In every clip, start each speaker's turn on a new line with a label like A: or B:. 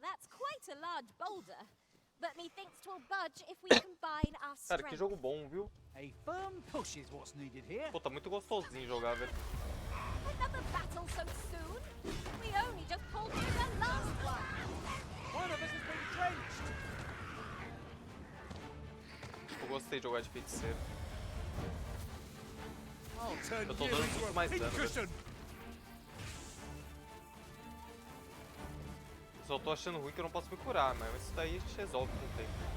A: That's quite a large boulder, but methinks 'twill budge if we combine our
B: Cara, que
A: strength.
B: jogo bom, viu?
C: A firm push is what's needed here.
B: Pô, tá muito gostosinho jogar, velho.
A: Another battle so soon? We only just pulled through the last one.
C: One of us has been drenched.
B: Eu gostei de jogar de feiticeiro.
C: I'll turn
B: Eu tô
C: you
B: dando
C: into
B: muito
C: a
B: mais dano,
C: pincushion.
B: Só tô achando ruim que eu não posso me curar, mas isso daí a gente resolve com o tempo.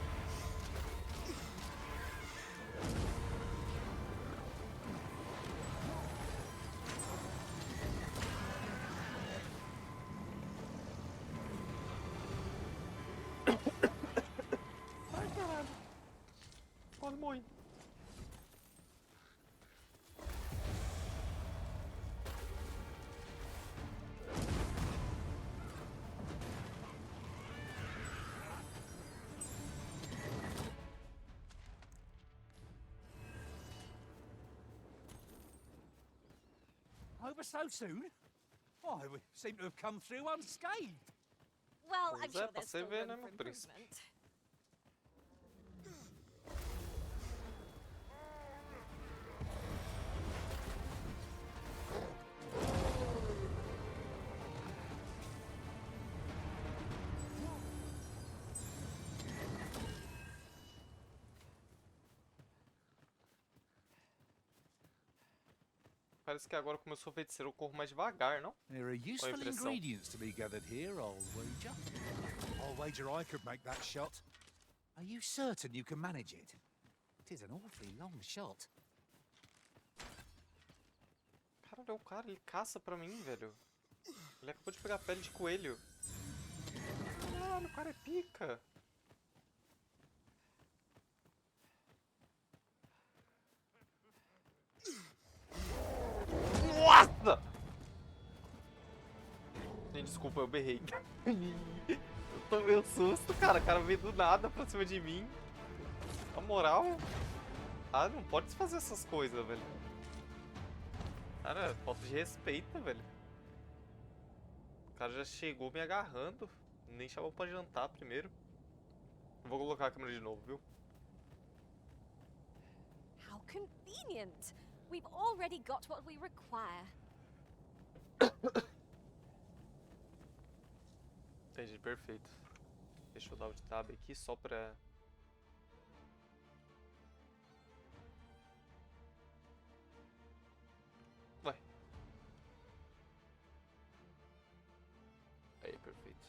B: Ai, caralho. Quase morri.
C: Over so soon? Why, we seem to have come through unscathed.
A: Well, I'm
B: Pois é,
A: sure
B: pra
A: there's
B: você
A: still
B: ver,
A: room
B: né,
A: for
B: meu príncipe?
A: improvement.
B: Parece que agora, como eu sou feiticeiro, eu corro mais devagar, não?
C: There are useful
B: impressão.
C: ingredients to be gathered here, I'll wager. I'll wager I could make that shot. Are you certain you can manage it? It is an awfully long shot.
B: Caralho, o cara, ele caça pra mim, velho. Ele acabou de pegar pele de coelho. Caralho, o cara é pica. Nossa! Gente, desculpa, eu berrei. Eu tomei um susto, cara. O cara veio do nada pra cima de mim. Na moral. Ah, não pode fazer essas coisas, velho. Cara, falta de respeito, velho. O cara já chegou me agarrando. Nem chamou pra jantar primeiro. Vou colocar a câmera de novo, viu?
A: How convenient. We've already got what we require.
B: Entendi, perfeito. Deixa eu dar o tab aqui só pra... Vai. Aí, perfeito.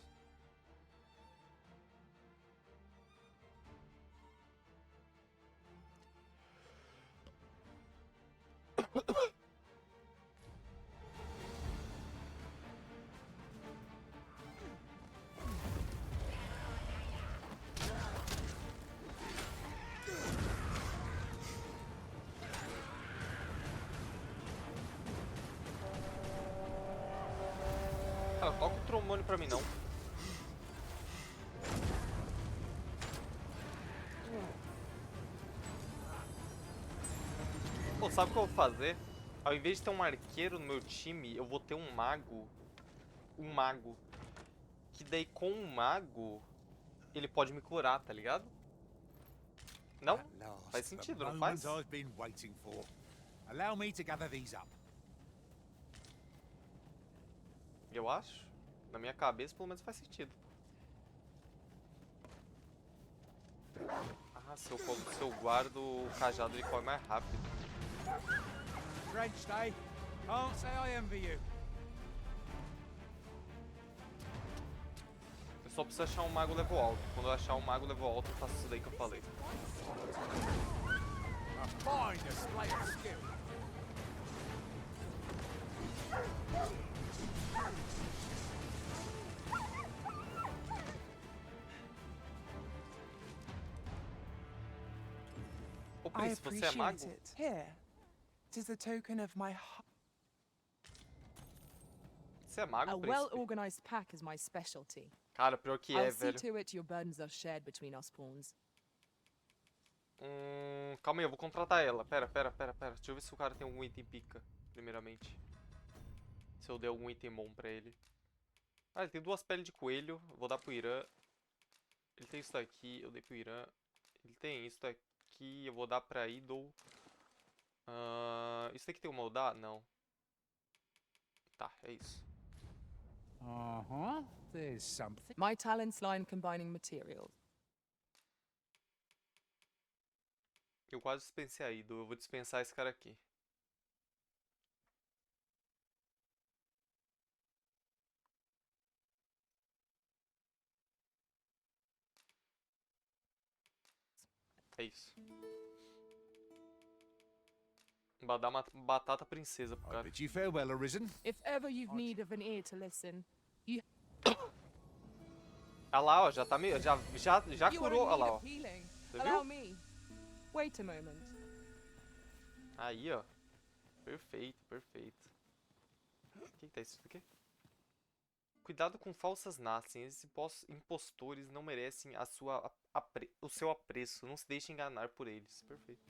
B: Cara, toca o trombone pra mim, não. Pô, sabe o que eu vou fazer? Ao invés de ter um arqueiro no meu time, eu vou ter um mago. Um mago. Que daí com um mago, ele pode me curar, tá ligado? Não?
C: At last,
B: Faz
C: the
B: sentido, não
C: moment
B: faz?
C: I've been waiting for. Allow me to gather these up.
B: Eu acho. Na minha cabeça, pelo menos faz sentido. Ah, se eu guardo o cajado, ele corre mais rápido.
C: Drenched, eh? Can't say I envy you.
B: Eu só preciso achar um mago level alto. Quando eu achar um mago level alto, eu faço isso daí que eu falei.
C: A fine display of skill.
B: Ô,
D: I
B: príncipe, você é mago?
D: appreciate it. Here, it is the token of my
B: Você é mago,
D: A
B: príncipe?
D: well-organized pack is my specialty.
B: Cara, pior que é,
D: I'll see
B: velho.
D: to it your burdens are shared between us pawns.
B: Calma aí, eu vou contratar ela. Pera. Deixa eu ver se o cara tem algum item pica, primeiramente. Se Se eu der algum item bom pra ele. Ah, ele tem 2 peles de coelho. Vou dar pro Irã. Ele tem isso aqui, eu dei pro Irã. Ele tem isso aqui, eu vou dar pra Idol. Isso aqui tem como eu dar? Não. Tá, é isso.
C: There's something.
D: My talents lie in combining materials.
B: Eu quase dispensei a Idol, eu vou dispensar esse cara aqui. É isso. Vou dar uma batata princesa pro
C: I
B: cara.
C: bid you farewell, Arisen.
D: If ever you've need of an ear to listen,
B: Ah lá, ó, já tá meio. Já
D: you are
B: curou,
D: in
B: olha
D: need
B: lá, ó.
D: of healing.
B: Você
D: Allow
B: viu?
D: me. Wait a moment.
B: Aí, ó. Perfeito, perfeito. O que tá isso aqui? Cuidado com falsas nascem. Esses impostores não merecem o seu apreço. Não se deixe enganar por eles. Perfeito.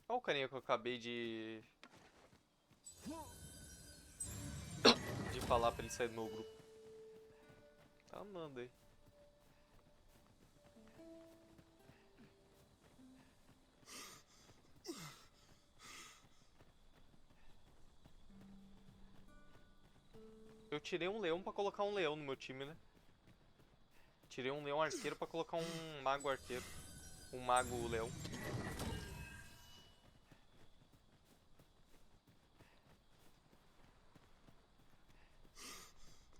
B: Olha o carinha que eu acabei de falar pra ele sair do meu grupo. Tá andando aí. Eu tirei um leão pra colocar um leão no meu time, né? Tirei um leão arqueiro pra colocar um mago arqueiro. Um mago leão.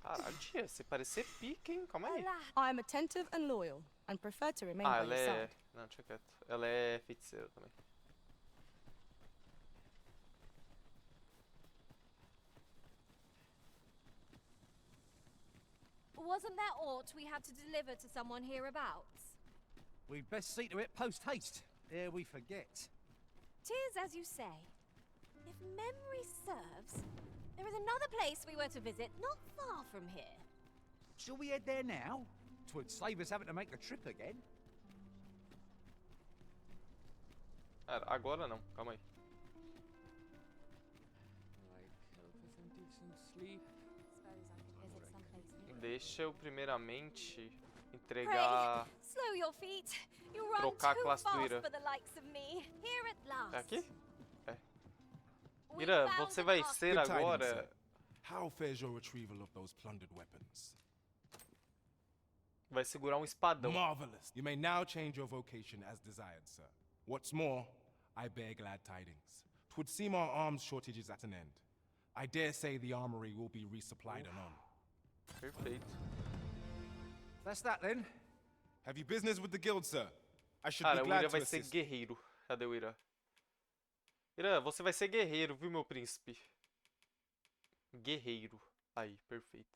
B: Caralho, tia, você parece ser pique, hein? Calma aí.
A: Alas,
E: I am attentive and loyal, and prefer to remain
B: Ah,
E: by
B: ela
E: your
B: é...
E: side.
B: Não, deixa quieto. Ela é feiticeira também.
A: wasn't there aught we had to deliver to someone hereabouts?
C: We'd best see to it post-haste, ere we forget.
A: 'Tis as you say. If memory serves, there is another place we were to visit not far from here.
C: Shall we head there now? 'Twould save us having to make the trip again.
B: Cara, agora não. Calma aí.
A: Suppose I could visit someplace new.
B: Deixa eu primeiramente entregar...
A: Slow your feet. You run
B: Trocar a
A: too
B: classe do
A: fast
B: Ira.
A: for the likes of me. Here at last.
B: É aqui? É.
A: We
B: Ira,
A: found
B: você
A: an
B: vai
A: ark-
B: ser
F: Good tidings,
B: agora...
F: sir. How fares your retrieval of those plundered weapons?
B: Vai segurar um espadão.
F: Marvelous. You may now change your vocation as desired, sir. What's more, I bear glad tidings. 'Twould seem our arms shortage is at an end. I dare say the armory will be resupplied anon.
B: Perfeito.
C: That's that then.
F: Have you business with the guild, sir? I should
B: Cara,
F: be
B: o Ira
F: glad to
B: vai ser
F: assist.
B: guerreiro. Cadê o Ira? Ira, você vai ser guerreiro, viu, meu príncipe? Guerreiro. Aí, perfeito.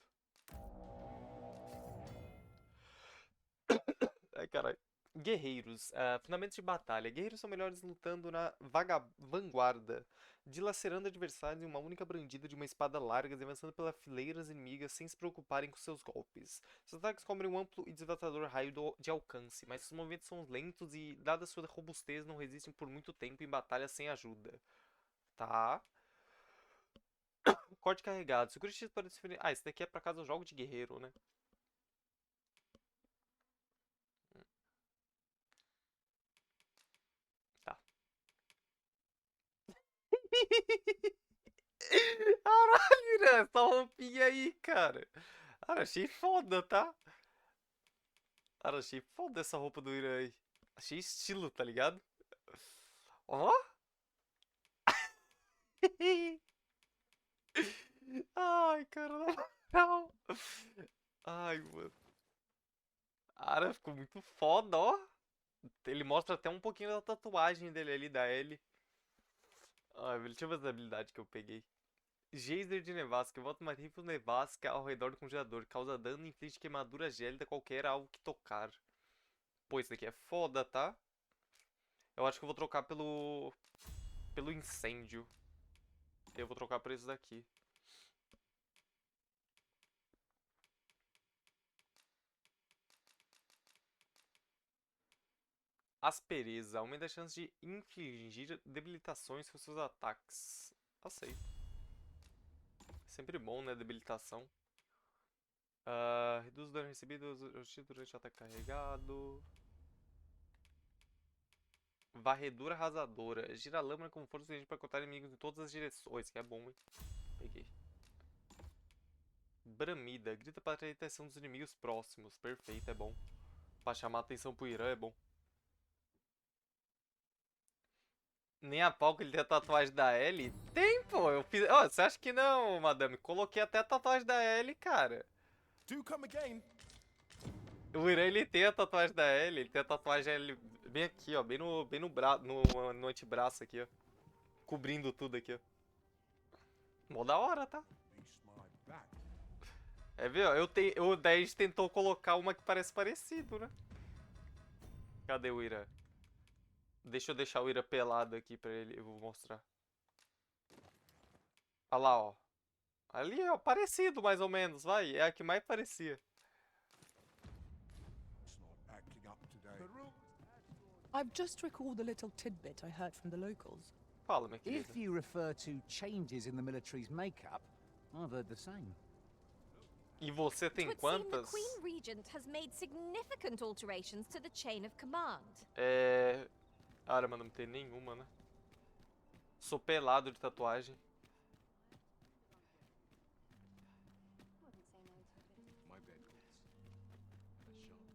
B: Ai, caralho. Guerreiros. Fundamentos de batalha. Guerreiros são melhores lutando na vanguarda, dilacerando adversários em uma única brandida de uma espada larga e avançando pelas fileiras inimigas sem se preocuparem com seus golpes. Seus ataques cobrem um amplo e devastador raio de alcance, mas seus movimentos são lentos e, dada sua robustez, não resistem por muito tempo em batalhas sem ajuda. Tá. Corte carregado. Segure X para definir... Ah, esse daqui é pra caso eu jogo de guerreiro, né? Tá. Caralho, Ira, essa roupinha aí, cara. Cara, achei foda, tá? Cara, achei foda essa roupa do Ira aí. Achei estilo, tá ligado? Ó. Ai, cara, na moral. Ai, mano. Cara, ficou muito foda, ó. Ele mostra até um pouquinho da tatuagem dele ali, da L. Ai, velho, deixa eu ver as habilidades que eu peguei. Geyser de nevasca. Volta uma rifle nevasca ao redor do congelador. Causa dano e inflige queimadura gélida a qualquer algo que tocar. Pô, isso daqui é foda, tá? Eu acho que eu vou trocar pelo incêndio. Eu vou trocar por esse daqui. Aspereza. Aumenta a chance de infligir debilitações com seus ataques. Aceito. Sempre bom, né? Debilitação. Reduz o dano recebido durante o ataque carregado. Varredura arrasadora. Gira a lâmina com força suficiente para cortar inimigos em todas as direções. Que é bom, hein? Peguei. Bramida. Grita para atrair a atenção dos inimigos próximos. Perfeito, é bom. Pra chamar a atenção pro Irã é bom. Nem a pau que ele tem a tatuagem da L? Tem, pô. Eu fiz... Oh, você acha que não, madame? Coloquei até a tatuagem da L, cara.
F: Do come again.
B: O Irã, ele tem a tatuagem da L. Ele tem a tatuagem L bem aqui, ó. Bem no braço, no antebraço aqui, ó. Cobrindo tudo aqui, ó. Mó da hora, tá? É, viu? Daí a gente tentou colocar uma que parece parecido, né? Cadê o Irã? Deixa eu deixar o Ira pelado aqui pra ele. Eu vou mostrar. Olha lá, ó. Ali, ó. Parecido, mais ou menos. Vai. É a que mais parecia.
D: I've just recalled a little tidbit I heard from the locals.
B: Fala, minha querida.
C: If you refer to changes in the military's makeup, I've heard the same.
B: E você tem
A: It would seem the
B: quantas?
A: Queen Regent has made significant alterations to the chain of command.
B: Cara, mano, não tem nenhuma, né? Sou pelado de tatuagem.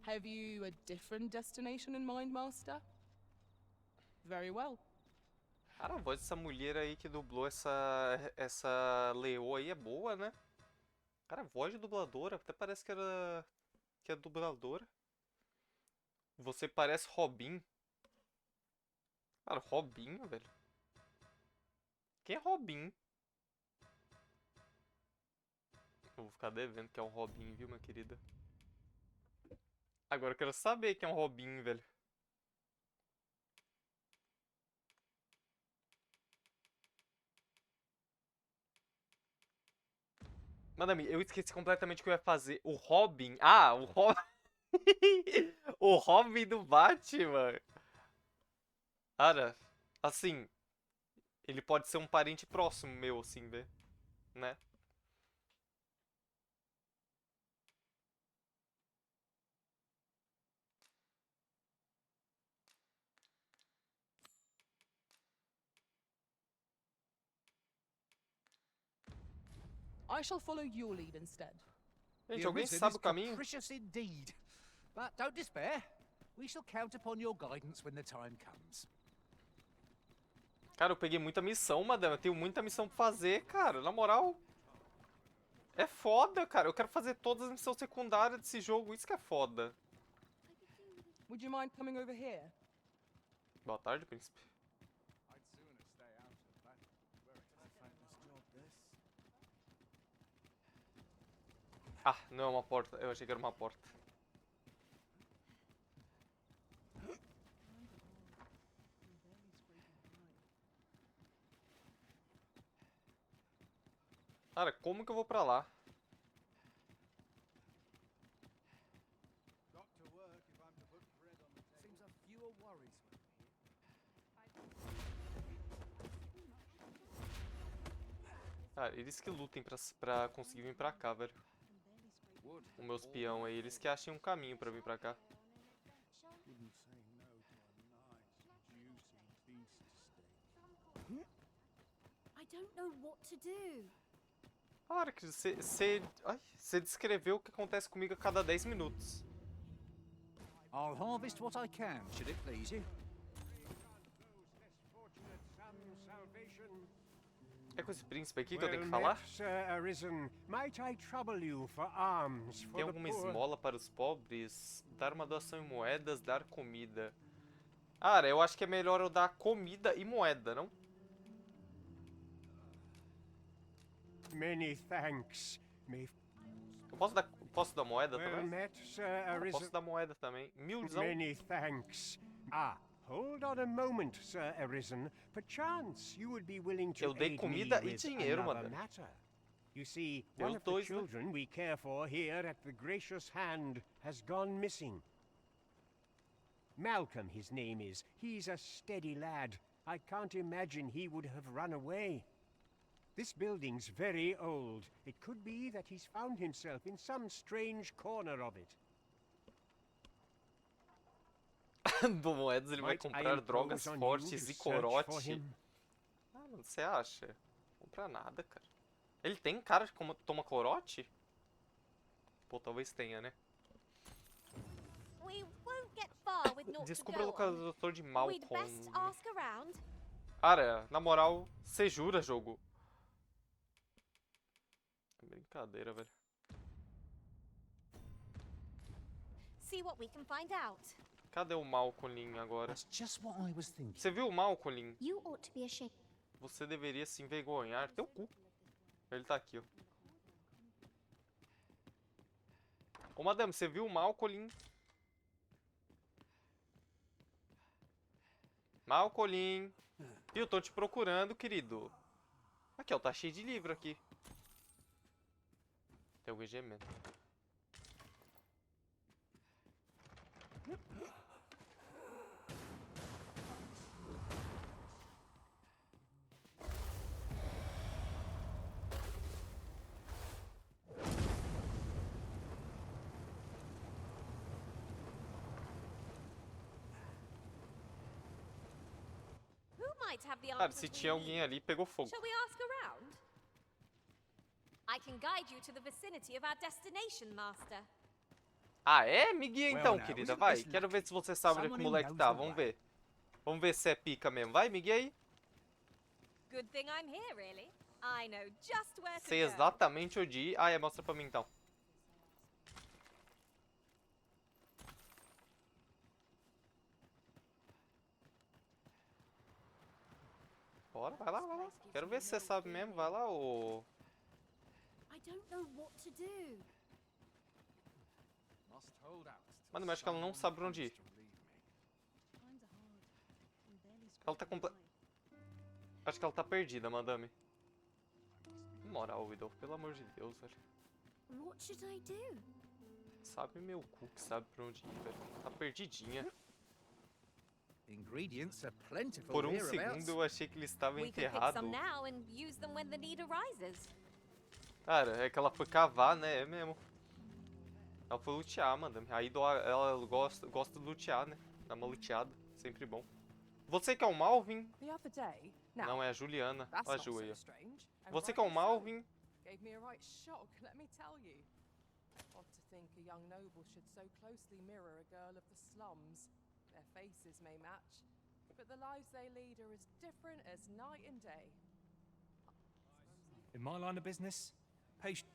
D: Have you a different destination in mind, Master? Very well.
B: Cara, a voz dessa mulher aí que dublou essa leoa aí é boa, né? Cara, a voz de dubladora. Até parece que é dubladora. Você parece Robin. Cara, Robinho, velho. Quem é Robin? Eu vou ficar devendo que é um Robin, viu, minha querida? Agora eu quero saber quem é um Robin, velho. Madame, eu esqueci completamente o que eu ia fazer. O Robin. Ah, o Robin. O Robin do Batman. Cara, assim. Ele pode ser um parente próximo meu, assim, né?
D: I shall follow your lead instead.
B: Gente,
C: The
B: alguém
C: arisen
B: sabe
C: is
B: o caminho?
C: capricious indeed. But don't despair. We shall count upon your guidance when the time comes.
B: Cara, eu peguei muita missão, madame. Eu tenho muita missão pra fazer, cara. Na moral. É foda, cara. Eu quero fazer todas as missões secundárias desse jogo. Isso que é foda.
D: Would you mind coming over here?
B: Boa tarde, príncipe. Ah, não é uma porta. Eu achei que era uma porta. Cara, como que eu vou pra lá? Cara, eles que lutem pra conseguir vir pra cá, velho. Os meus peão aí, eles que achem um caminho pra vir pra cá.
A: I don't know what to do.
B: Cara, que você descreveu o que acontece comigo a cada 10 minutos.
C: I'll harvest what I can, should it please you.
B: É com esse príncipe aqui que eu tenho que falar? Tem alguma esmola para os pobres? Dar uma doação em moedas, dar comida. Cara, eu acho que é melhor eu dar comida e moeda, não?
G: Many thanks.
B: Eu posso dar moeda também?
G: Well met, Sir
B: Eu
G: Arisen.
B: posso dar moeda também. 1000zão.
G: Many thanks. Ah, Hold on a moment, Sir Arisen. Perchance you would be willing to
B: Eu dei
G: aid
B: comida
G: me
B: e
G: with
B: dinheiro,
G: another
B: mano.
G: matter. You see,
B: Deu
G: one
B: os
G: of the
B: dois, né?
G: children we care for here at the Gracious Hand has gone missing. Malcolm, his name is. He's a steady lad. I can't imagine he would have run away. This building's very old. It could be that he's found himself in some strange corner of it.
B: Do Moedas ele vai
G: Might I
B: comprar drogas
G: impose on you
B: fortes
G: to
B: e
G: search for
B: corote.
G: him?
B: Ah, mano, você acha? Não comprar nada, cara. Ele tem cara de como toma corote? Pô, talvez tenha, né?
A: We won't get far with naught to
B: Descubra o
A: go on.
B: localizador de
A: We'd
B: Malcolm.
A: best ask around.
B: Cara, na moral, você jura, jogo? É brincadeira, velho.
A: See what we can find out.
B: Cadê o Malcolm agora?
C: That's just what I was thinking.
B: Você viu o Malcolm?
H: You ought to be ashamed.
B: Você deveria se envergonhar. Teu cu. Ele tá aqui, ó. Ô, madame, você viu o Malcolm? Malcolm. Viu? Tô te procurando, querido. Aqui, ó. Tá cheio de livro aqui. Tem alguém gemendo.
A: Who might have the
B: Cara,
A: answers
B: se
A: we
B: tinha alguém
A: need?
B: ali, pegou fogo.
A: Shall we ask around? I can guide you to the vicinity of our destination, Master.
B: Ah, é? Me guia
C: Well,
B: então,
C: now,
B: querida.
C: isn't
B: Vai.
C: this
B: Quero ver
C: lucky?
B: se você sabe onde é que o
C: Someone who
B: moleque
C: knows
B: tá.
C: the
B: Vamos
C: way.
B: ver. Vamos ver se é pica mesmo. Vai, me guia aí.
A: Good thing I'm here, really. I know just where to
B: Sei
A: go.
B: exatamente onde ir. Ah, é. Mostra pra mim então. Bora, vai lá, vai lá. Quero ver se você sabe mesmo. Vai lá, ô.
H: I don't know what to do.
B: Mano, mas acho que ela não sabe pra onde ir. Ela tá comple... Acho que ela tá perdida, madame. Moral, Widow. Pelo amor de Deus, velho.
H: What should I do?
B: Sabe meu cu que sabe pra onde ir, velho. Tá perdidinha.
C: Ingredients are plentiful
B: Por um
C: hereabouts.
B: segundo eu achei que ele estava
A: We can pick
B: enterrado.
A: some now and use them when the need arises.
B: Cara, é que ela foi cavar, né? É mesmo. Ela foi lutear, madame. Aí ela gosta de lutear, né? Dá uma luteada. Sempre bom. Você que é o Malvin?
D: The other day. Now,
B: Não, é a Juliana.
D: that's
B: Olha a
D: not
B: Ju
D: so
B: aí, ó.
D: strange. and
B: Você que é o
D: rightly so.
B: Malvin?
D: Gave me a right shock, let me tell you. Odd to think a young noble should so closely mirror a girl of the slums. Their faces may match, but the lives they lead are as different as night and day.
I: In my line of business, patient.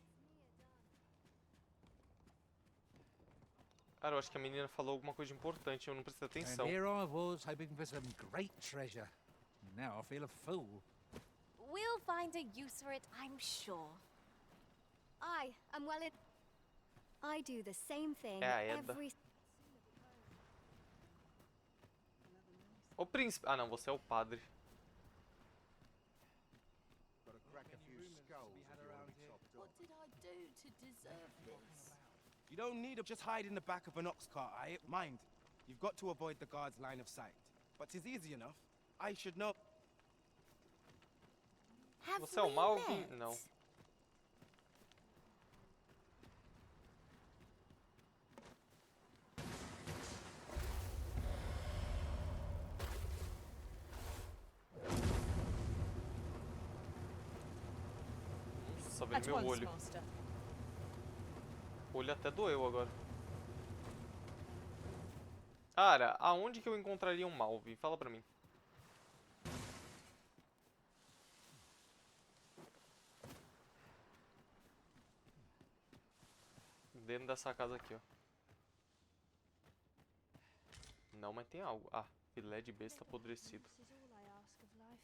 B: Cara, eu acho que a menina falou alguma coisa importante, eu não prestei atenção.
C: And here I was hoping for some great treasure. Now I feel a fool.
A: We'll find a use for it, I'm sure.
H: I am well in. I do the same thing
B: É a Eda.
H: every.
B: O príncipe... Ah, não, você é o padre.
H: What did I do to deserve this?
F: You don't need to just hide in the back of an ox cart, mind. You've got to avoid the guard's line of sight. But 'tis easy enough. I should know.
H: Have
B: Você é o
H: we
B: Malvin?
H: met?
B: Não. Nossa, abriu
D: At
B: meu
D: once,
B: olho.
D: Master.
B: O olho até doeu agora. Cara, aonde que eu encontraria um Malvin? Fala pra mim. Dentro dessa casa aqui, ó. Não, mas tem algo. Ah, filé de besta apodrecido.
H: This is all I ask of life.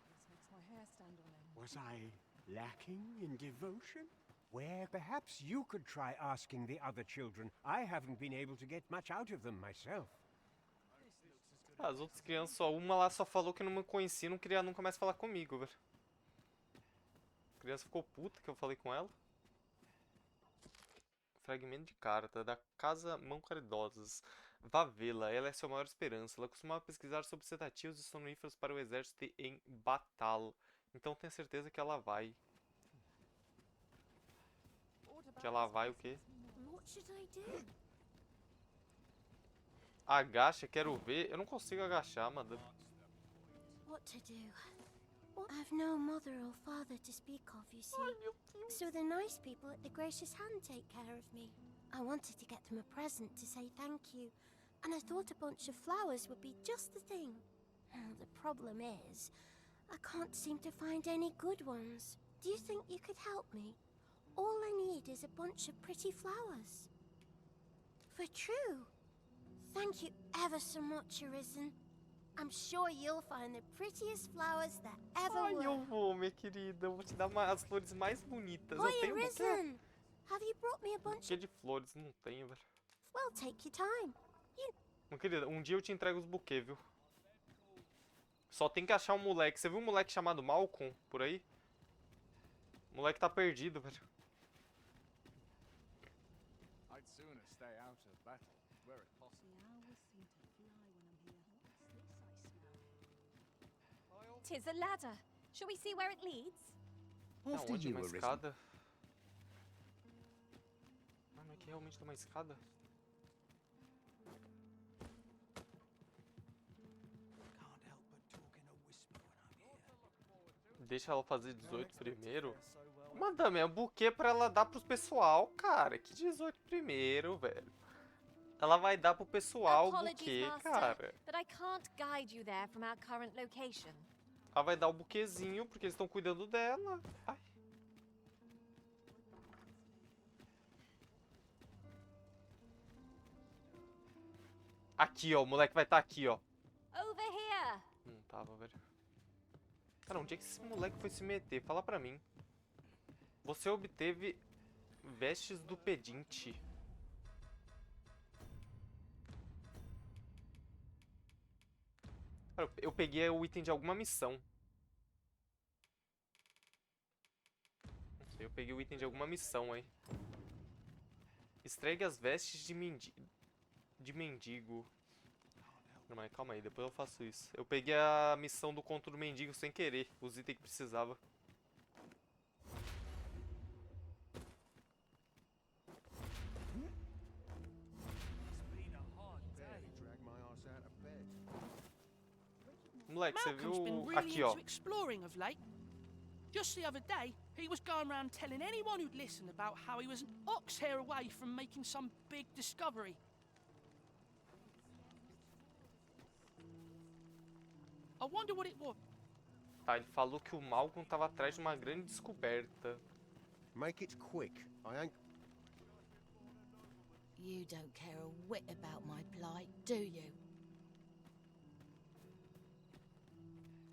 D: This makes my hair stand on end.
G: Was I lacking in devotion? Where perhaps you could try asking the other children. I haven't been able to get much out of them myself.
B: As outras crianças, só uma lá só falou que não me conhecia, não queria nunca mais falar comigo, velho. A criança ficou puta que eu falei com ela. Fragmento de carta da Casa Mão Caridosas. Vá vê-la, ela é sua maior esperança. Ela costumava pesquisar sobre sedativos e sonoríferos para o exército em Batal. Então tenha certeza que ela vai. Que ela vai o quê?
H: What should I do?
B: Agacha, quero ver. Eu não consigo agachar, madame.
H: What to do? I've no mother or father to speak of, you see. So the nice people at the Gracious Hand take care of me. I wanted to get them a present to say thank you, and I thought a bunch of flowers would be just the thing. The problem is, I can't seem to find any good ones. Do you think you could help me? All I need is a bunch of pretty flowers. For true. Thank you ever so much, Arisen. I'm sure you'll find the prettiest flowers that ever
B: Ai,
H: were.
B: eu vou, minha querida. Eu vou te dar as flores mais bonitas.
H: Oi,
B: Eu tenho um buquê.
H: Arisen. Have you brought me a bunch
B: Buquê de flores, não tenho, velho.
H: Well, take your time.
B: Minha querida, um dia eu te entrego os buquês, viu? Só tem que achar um moleque. Você viu um moleque chamado Malcolm por aí? O moleque tá perdido, velho.
C: I'd sooner stay out of battle where it possible.
A: Tis a ladder. Shall we see where it leads?
C: After
B: Aonde?
C: you,
B: Uma
C: Arisen.
B: escada? Ah, mas aqui realmente tem uma escada?
C: Can't help but talk in a whisper when I'm here.
B: Deixa ela fazer 18 primeiro? Madame, é um buquê pra ela dar pros pessoal, cara. Que 18 primeiro, velho. Ela vai dar pro pessoal o buquê, cara.
A: but I can't guide you there from our current location.
B: Ela vai dar o buquezinho porque eles estão cuidando dela. Ai. Aqui, ó. O moleque vai estar aqui, ó.
A: Over here.
B: Não tava, velho. Cara, onde é que esse moleque foi se meter? Fala pra mim. Você obteve vestes do pedinte. Cara, eu peguei o item de alguma missão. Não sei, eu peguei o item de alguma missão aí. Estregue as vestes de mendigo. Não, mas calma aí, depois eu faço isso. Eu peguei a missão do conto do mendigo sem querer. Os itens que precisava. Moleque, você
J: Malcolm's been
B: viu
J: really
B: aqui, ó.
J: into exploring of late. Just the other day, he was going around telling anyone who'd listen about how he was an ox hair away from making some big discovery. I wonder what it was.
B: Tá, ele falou que o Malcolm tava atrás de uma grande descoberta.
G: Make it quick. I ain't.
E: You don't care a whit about my plight, do you?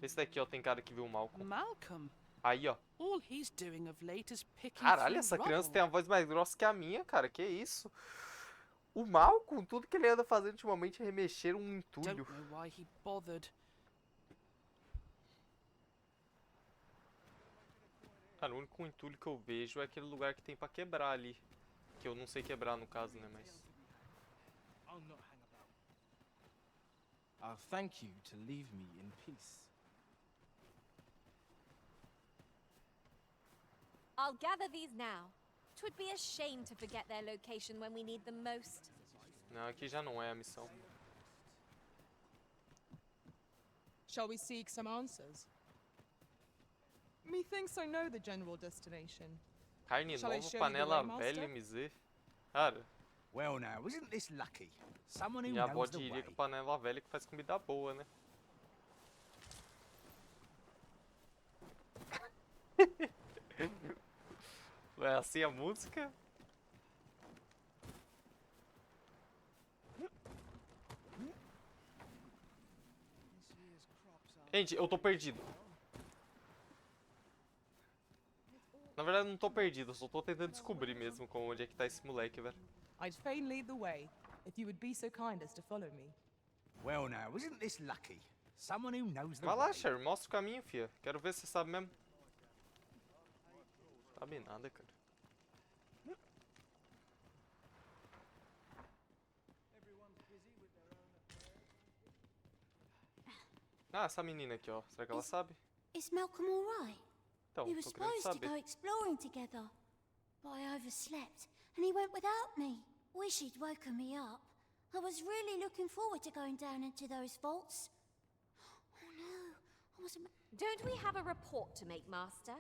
B: Esse daqui, ó, tem cara que viu o Malcolm.
J: Malcolm?
B: Aí, ó.
J: All he's doing of late is picking
B: Caralho,
J: through
B: essa criança
J: rubble.
B: tem a voz mais grossa que a minha, cara. Que isso? O Malcolm, tudo que ele anda fazendo ultimamente é remexer um entulho.
J: Don't know why he bothered.
B: Cara, o único entulho que eu vejo é aquele lugar que tem pra quebrar ali. Que eu não sei quebrar no caso, né, mas...
F: I'll not hang about. I'll thank you to leave me in peace.
A: I'll gather these now. 'Twould be a shame to forget their location when we need them most.
B: Não, aqui já não é a missão.
D: Shall we seek some answers? Methinks I know the general destination.
B: Carne
D: Shall I
B: nova,
D: show you the
B: panela
D: way, master?
B: velha, MZ. Cara,
C: Well now, isn't this lucky? Someone who
B: minha avó
C: knows the
B: diria
C: way.
B: que panela velha que faz comida boa, né? Não é assim a música? Gente, eu tô perdido. Na verdade, eu não tô perdido, eu só tô tentando descobrir mesmo onde é que tá esse moleque, velho.
D: I'd fain lead the way, if you would be so kind as to follow me.
C: Well now, isn't this lucky? Someone who knows the
B: Vai lá,
C: way.
B: Sher, mostra o caminho, fia. Quero ver se você sabe mesmo. Sabe nada, cara. Ah, essa menina aqui, ó. Será que ela sabe?
H: Is Malcolm all right?
B: Então,
H: We were
B: tô querendo
H: supposed to go
B: saber.
H: exploring together, but I overslept, and he went without me. Wish he'd woken me up. I was really looking forward to going down into those vaults. Oh no, I wasn't...
A: Don't we have a report to make, Master?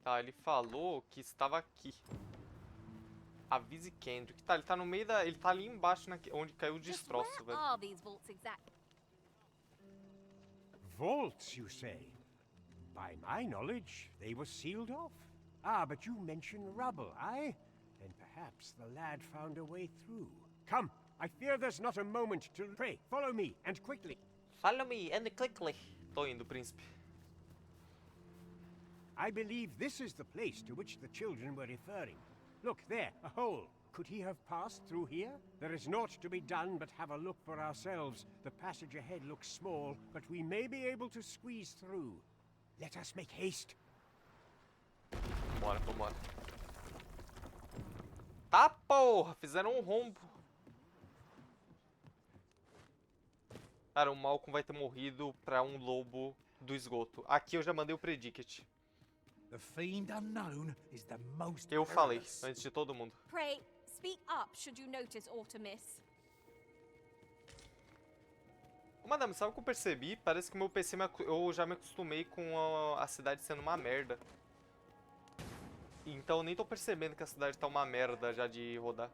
B: Tá, ele falou que estava aqui. Avise Kendrick. Tá, ele tá no meio da... Ele tá ali embaixo, onde caiu o
A: Just
B: destroço,
A: where
B: velho.
A: are these vaults exactly?
G: Vaults, you say? By my knowledge, they were sealed off. Ah, but you mention rubble, aye? Then perhaps the lad found a way through. Come, I fear there's not a moment to pray. Follow me, and quickly.
B: Follow me and quickly. Tô indo, príncipe.
G: I believe this is the place to which the children were referring. Look, there, a hole. Could he have passed through here? There is naught to be done but have a look for ourselves. The passage ahead looks small, but we may be able to squeeze through. Let us make haste.
B: Vambora, vambora. Tá, porra! Fizeram um rombo. Cara, o Malcolm vai ter morrido pra um lobo do esgoto. Aqui eu já mandei o predict.
C: The fiend unknown is the most
B: Eu falei,
C: perilous.
B: antes de todo mundo.
A: Pray, speak up should you notice aught amiss.
B: Ô, madame, sabe o que eu percebi? Parece que o meu PC, eu já me acostumei com a cidade sendo uma merda. Então eu nem tô percebendo que a cidade tá uma merda já de rodar.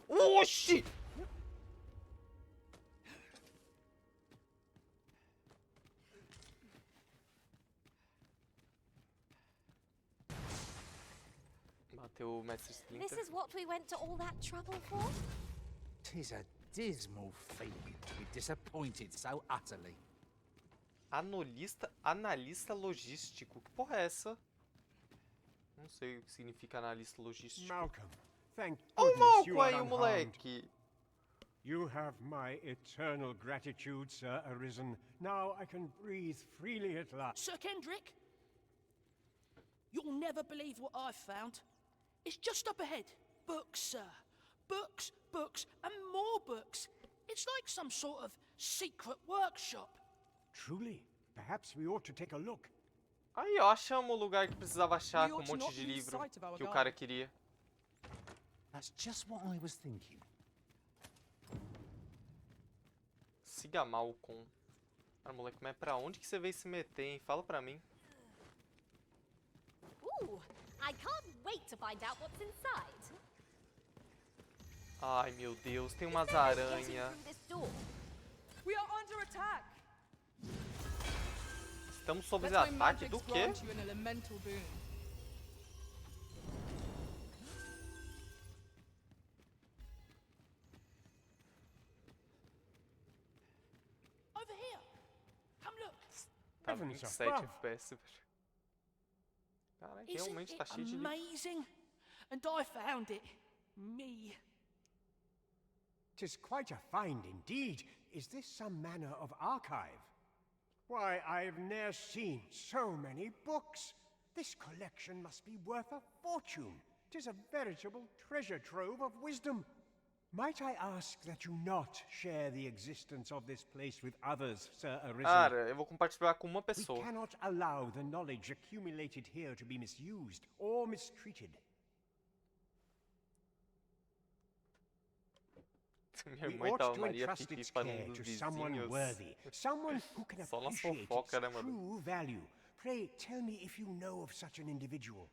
B: Oxi! Bateu o Mestre
A: This
B: Splinter.
A: is what we went to all that trouble for?
C: 'Tis a dismal feeling to be disappointed so utterly.
B: Analista logístico. Que porra é essa? Não sei o que significa analista logístico.
G: Malcolm, thank
B: Ó o
G: goodness you
B: Malcolm
G: are
B: aí, o
G: unharmed.
B: moleque.
G: You have my eternal gratitude, Sir Arisen. Now I can breathe freely at last.
J: Sir Kendrick, you'll never believe what I've found. It's just up ahead. Books, sir. Books, books, and more books. It's like some sort of secret workshop.
G: Truly, perhaps we ought to take a look.
B: Aí, ó, achamos o lugar que precisava achar
D: We
B: com um
D: ought to
B: monte
D: not
B: de
D: lose
B: livro
D: sight of our
B: que o
D: guide.
B: cara queria.
C: That's just what I was thinking.
B: Siga Malcolm. Cara, moleque, mas pra onde que você veio se meter, hein? Fala pra mim.
A: Ooh, I can't wait to find out what's inside.
B: Ai, meu Deus, tem umas
A: Is there no getting
B: aranhas.
A: through this door?
D: We are under attack.
B: Estamos sob
D: Let my
B: ataque
D: magics
B: do quê?
D: grant you an elemental boon.
J: Over here. Come look.
B: Tá
G: Heavens
B: 27
G: above.
B: FPS, velho. Caralho,
J: Isn't
B: realmente tá
J: it
B: cheio de livro.
J: amazing? And I found it. Me.
G: 'Tis quite a find indeed. Is this some manner of archive? Why, I've ne'er seen so many books. This collection must be worth a fortune. 'Tis a veritable treasure trove of wisdom. Might I ask that you not share the existence of this place with others, Sir Arisen?
B: Cara, eu vou compartilhar com uma
G: We
B: pessoa.
G: cannot allow the knowledge accumulated here to be misused or mistreated.
B: Minha
G: We
B: irmã e
G: ought
B: tava
G: to
B: Maria
G: entrust
B: Fifi
G: its
B: falando
G: care
B: dos
G: to someone
B: vizinhos.
G: worthy, someone who can
B: Só na
G: appreciate
B: fofoca,
G: its
B: né, mano?
G: true value. Pray, tell me if you know of such an individual.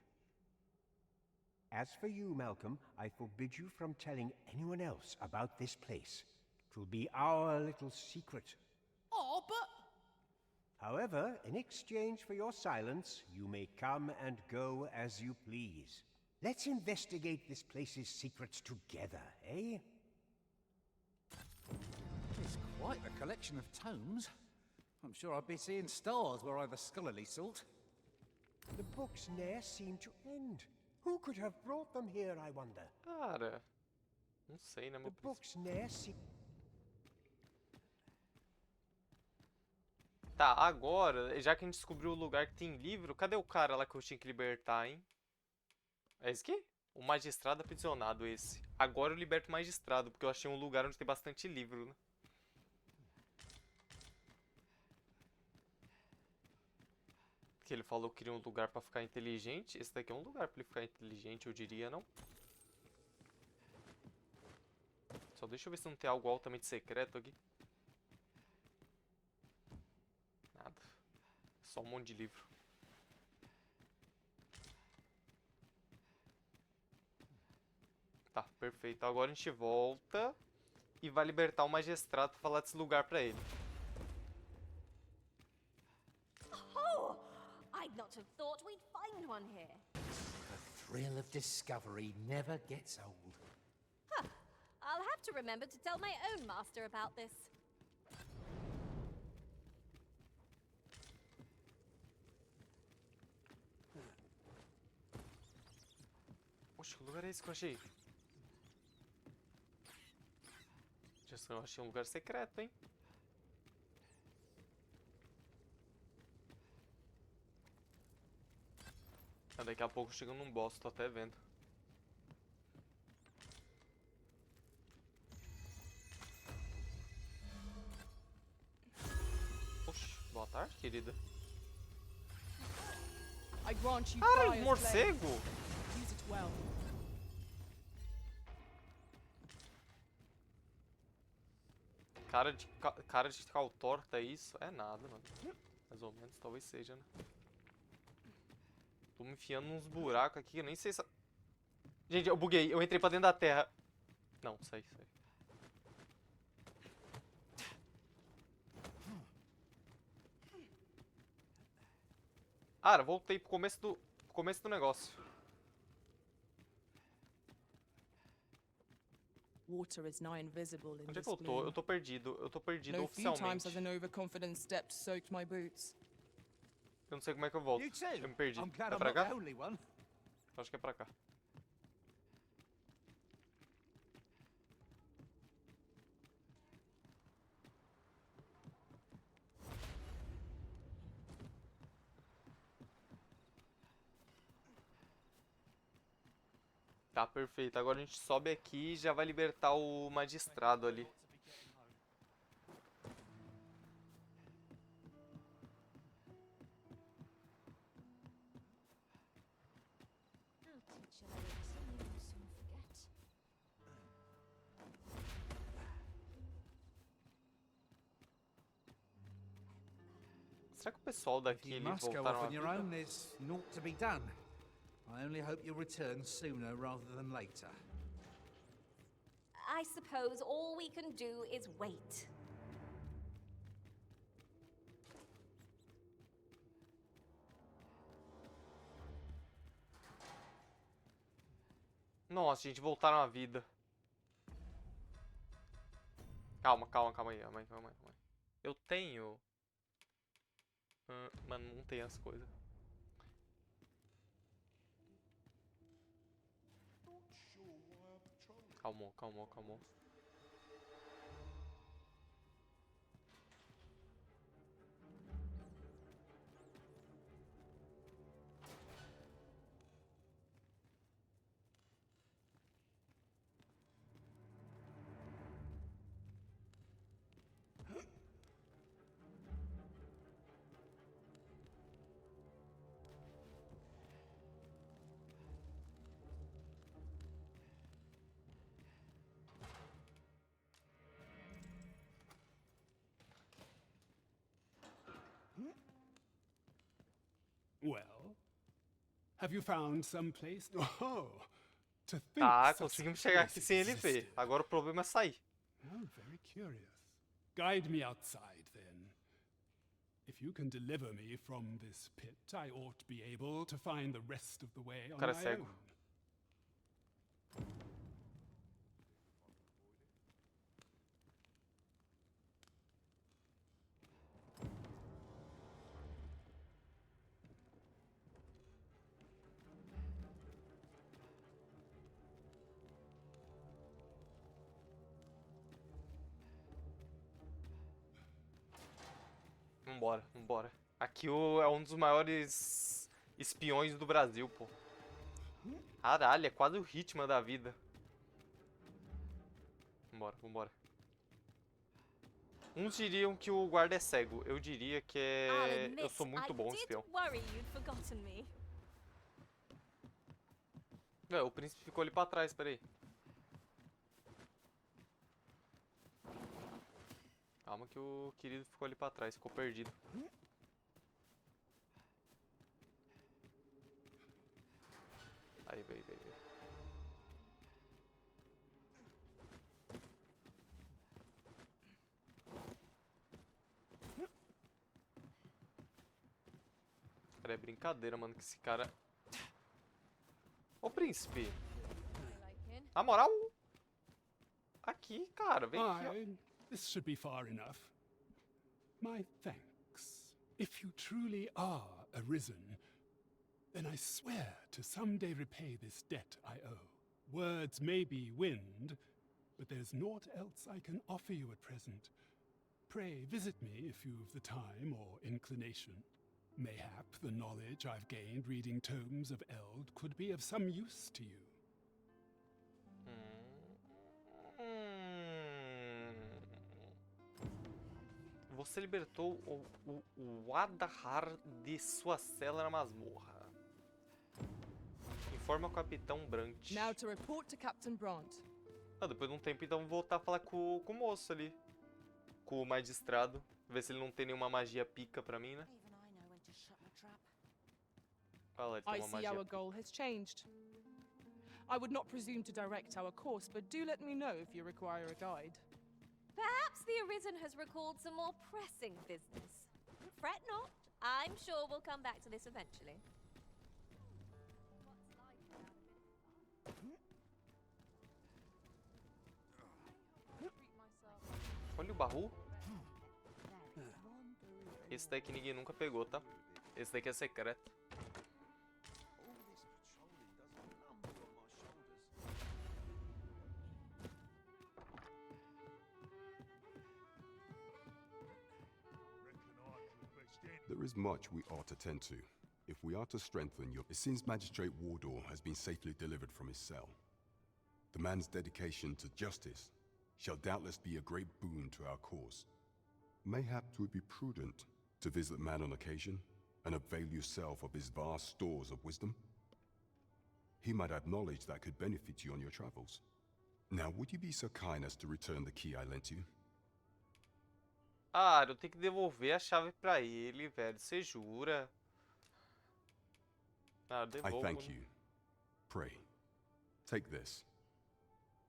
G: As for you, Malcolm, I forbid you from telling anyone else about this place. 'Twill be our little secret.
J: Oh, but
G: However, in exchange for your silence, you may come and go as you please. Let's investigate this place's secrets together, eh?
C: It's quite a collection of tomes. I'm sure I'd be seeing stars were I the scholarly sort.
G: The books ne'er seem to end. Who could have brought them here, I wonder?
B: Cara, não sei, né,
G: The
B: meu príncipe?
G: books ne'er see.
B: Tá, agora, já que a gente descobriu o lugar que tem livro, cadê o cara lá que eu tinha que libertar, hein? É esse aqui? O magistrado aprisionado, esse. Agora eu liberto o magistrado, porque eu achei um lugar onde tem bastante livro, né? Que ele falou que queria um lugar pra ficar inteligente. Esse daqui é um lugar pra ele ficar inteligente, eu diria, não? Só deixa eu ver se não tem algo altamente secreto aqui. Nada. Só um monte de livro. Tá, perfeito. Agora a gente volta e vai libertar o magistrado pra falar desse lugar pra ele.
A: Oh! I'd not have thought we'd find one here.
C: The thrill of discovery never gets old.
A: Huh. I'll have to remember to tell my own master about this.
B: Poxa, que lugar é esse que eu achei? Eu achei um lugar secreto, hein? Daqui a pouco chega num boss, tô até vendo. Oxe, boa tarde, querida.
D: I grant you
B: Cara,
D: fire's
B: morcego!
D: blade. Use it well.
B: Cara de cal torta, é isso? É nada, mano. Mais ou menos, talvez seja, né? Tô me enfiando nos buracos aqui, eu nem sei se... Gente, eu buguei, eu entrei pra dentro da terra. Não, sai. Cara, voltei pro começo do negócio.
D: Water is nigh invisible in
B: Onde é
D: this
B: que eu tô?
D: gloom.
B: Eu tô perdido. Eu tô perdido
D: No few times
B: oficialmente.
D: has an overconfident step soaked my boots.
B: Eu não sei como é que eu volto.
C: You too.
B: Eu me perdi.
C: I'm glad
B: É
C: I'm
B: pra
C: not
B: cá?
C: the only one.
B: Acho que é pra cá. Tá, perfeito. Agora a gente sobe aqui e já vai libertar o magistrado ali.
H: I'll teach you a lesson you will soon forget.
B: Será que o pessoal
C: If
B: daqui
C: you
B: eles
C: must go
B: voltaram
C: off
B: à
C: on your
B: vida?
C: own, there's naught to be done. I only hope you'll return sooner rather than later.
A: I suppose all we can do is wait.
B: Nossa, gente, voltaram à vida. Calma aí, calma aí. Eu tenho... mano, não tem as coisas. Calma.
K: Well, have you found some place? Oh, to think
B: Tá,
K: such
B: conseguimos
K: a
B: chegar
K: place
B: aqui sem ele ver.
K: existed.
B: Agora o problema é sair.
K: Oh, very curious. Guide me outside, then. If you can deliver me from this pit, I ought to be able to find the rest of the way on
B: cara é
K: my
B: cego.
K: own.
B: Vambora, vambora. Aqui é um dos maiores espiões do Brasil, pô. Caralho, é quase o Hitman da vida. Vambora, vambora. Uns diriam que o guarda é cego. Eu diria que é... Eu sou muito bom espião. O príncipe ficou ali pra trás, peraí. Calma que o querido ficou ali pra trás, ficou perdido. Aí, veio. Cara, é brincadeira, mano, que esse cara... Ô, príncipe. Na moral... Aqui, cara, vem aqui, ó.
K: This should be far enough. My thanks. If you truly are arisen, then I swear to someday repay this debt I owe. Words may be wind, but there's naught else I can offer you at present. Pray visit me if you've the time or inclination. Mayhap the knowledge I've gained reading tomes of Eld could be of some use to you.
B: Você libertou o Adahar de sua cela na masmorra. Informa o Capitão Brant.
D: Now to report to Captain Brant.
B: Depois de um tempo, então, vou voltar a falar com o moço ali. Com o magistrado. Ver se ele não tem nenhuma magia pica pra mim, né? Fala, ele tem uma
D: I see
B: magia
D: our
B: pica.
D: goal has changed. I would not presume to direct our course, but do let me know if you require a guide.
A: Perhaps the Arisen has recalled some more pressing business. Fret not. I'm sure we'll come back to this eventually.
B: Olha o baú. Esse daqui ninguém nunca pegou, tá? Esse daqui é secreto.
L: There is much we ought to tend to. If we are to strengthen your... It seems Magistrate Wardor has been safely delivered from his cell. The man's dedication to justice shall doubtless be a great boon to our cause. Mayhap 'twould be prudent to visit the man on occasion and avail yourself of his vast stores of wisdom. He might have knowledge that could benefit you on your travels. Now, would you be so kind as to return the key I lent you?
B: Ah, eu tenho que devolver a chave pra ele, velho. Você jura? Ah,
L: I
B: devolvo.
L: thank you. Pray, take this.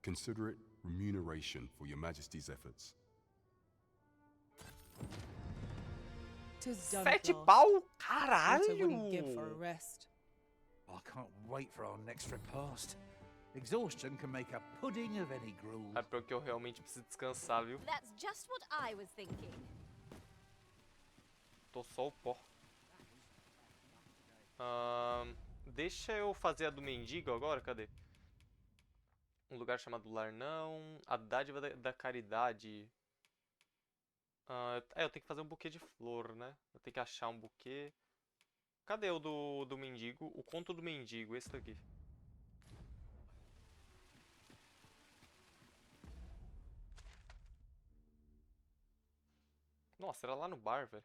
L: Consider it remuneration for your Majesty's efforts.
D: 'Tis done,
B: 7
D: at last.
B: pau?
D: What I wouldn't give for a
B: Caralho!
D: rest.
C: I can't wait for our next repast. Exhaustion can make a pudding of any gruel.
B: É porque eu realmente preciso descansar, viu?
A: That's just what I was thinking.
B: Tô só o pó. Deixa eu fazer a do mendigo agora, cadê? Um lugar chamado Lar não. A dádiva da caridade. Eu tenho que fazer um buquê de flor, né? Eu tenho que achar um buquê. Cadê o do mendigo? O conto do mendigo, esse daqui. Nossa, era lá no bar, velho.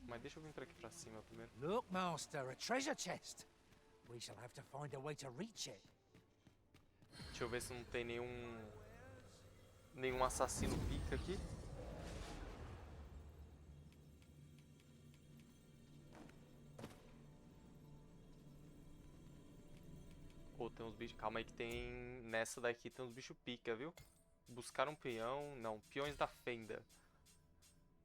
B: Mas deixa eu vir pra aqui pra cima primeiro.
C: Look, Master, a treasure chest. We shall have to find a way to reach it.
B: Deixa eu ver se não tem nenhum assassino pica aqui. Pô, tem uns bichos... Calma aí que tem... Nessa daqui tem uns bichos pica, viu? Buscar um peão... Não, peões da fenda.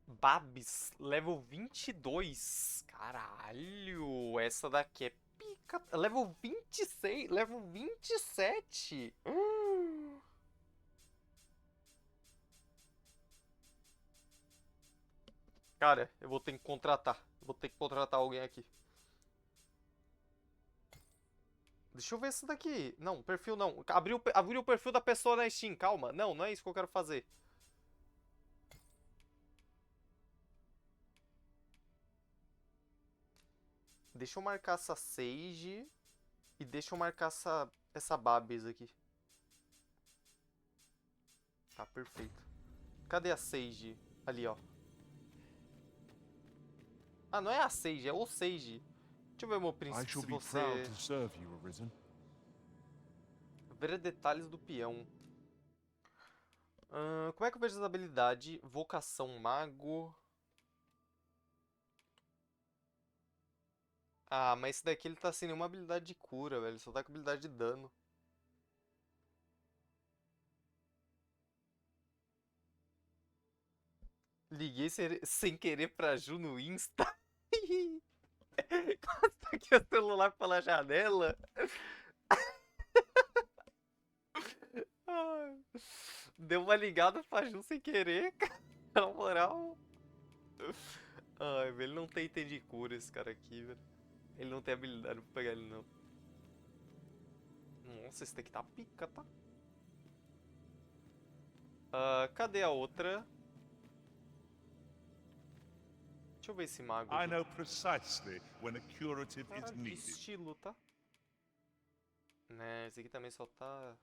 B: Babs, level 22. Caralho, essa daqui é pica. Level 26, level 27. Cara, eu vou ter que contratar. Vou ter que contratar alguém aqui. Deixa eu ver essa daqui. Não, perfil não. Abriu o perfil da pessoa na Steam. Calma. Não, não é isso que eu quero fazer. Deixa eu marcar essa Sage. E deixa eu marcar essa Babes aqui. Tá, perfeito. Cadê a Sage? Ali, ó. Ah, não é a Sage, é o Sage. Deixa eu ver, meu príncipe, se você... Ver detalhes do peão. Como é que eu vejo essa habilidade? Vocação mago. Ah, mas esse daqui ele tá sem nenhuma habilidade de cura, velho. Só tá com habilidade de dano. Liguei sem querer pra Ju no Insta. Tá aqui o celular pela janela. Ai, deu uma ligada pra Ju sem querer, cara. Na moral. Ai, velho, ele não tem item de cura esse cara aqui, velho. Ele não tem habilidade, não vou pegar ele não. Nossa, esse daqui tá pica, tá? Cadê a outra? Deixa eu ver esse mago aqui.
M: I know precisely when a curative is
B: Caralho, que
M: needed.
B: estilo, tá? Né, esse aqui também só tá...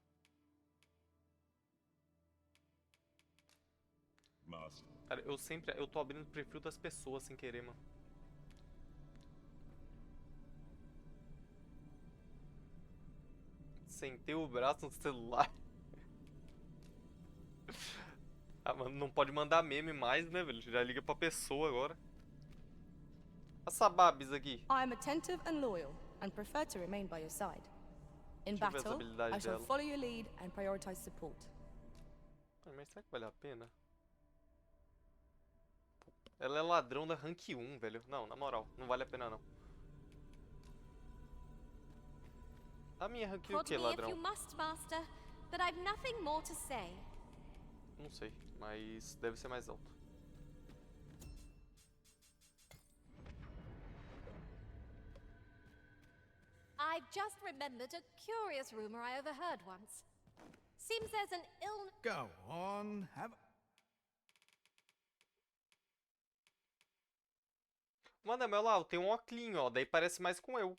M: Master.
B: Cara, eu tô abrindo o perfil das pessoas sem querer, mano. Sentei o braço no celular. Ah, mano, não pode mandar meme mais, né, velho? Já liga pra pessoa agora. Essa Babs aqui.
N: I am attentive and loyal, and prefer to remain by your side. In
B: Deixa eu ver as
N: battle,
B: habilidades
N: I shall
B: dela.
N: follow your lead and prioritize support.
B: Mas será que vale a pena? Ela é ladrão da rank 1, velho. Não, na moral, não vale a pena não. A minha rank o
A: Prod
B: que,
A: me if
B: ladrão?
A: you must, master, but I've nothing more to say.
B: Não sei, mas deve ser mais alto.
A: I've just remembered a curious rumor I overheard once. Seems there's an ill...
I: Go on, have...
B: Mano, meu lá, tem um óculinho, ó. Daí parece mais com eu.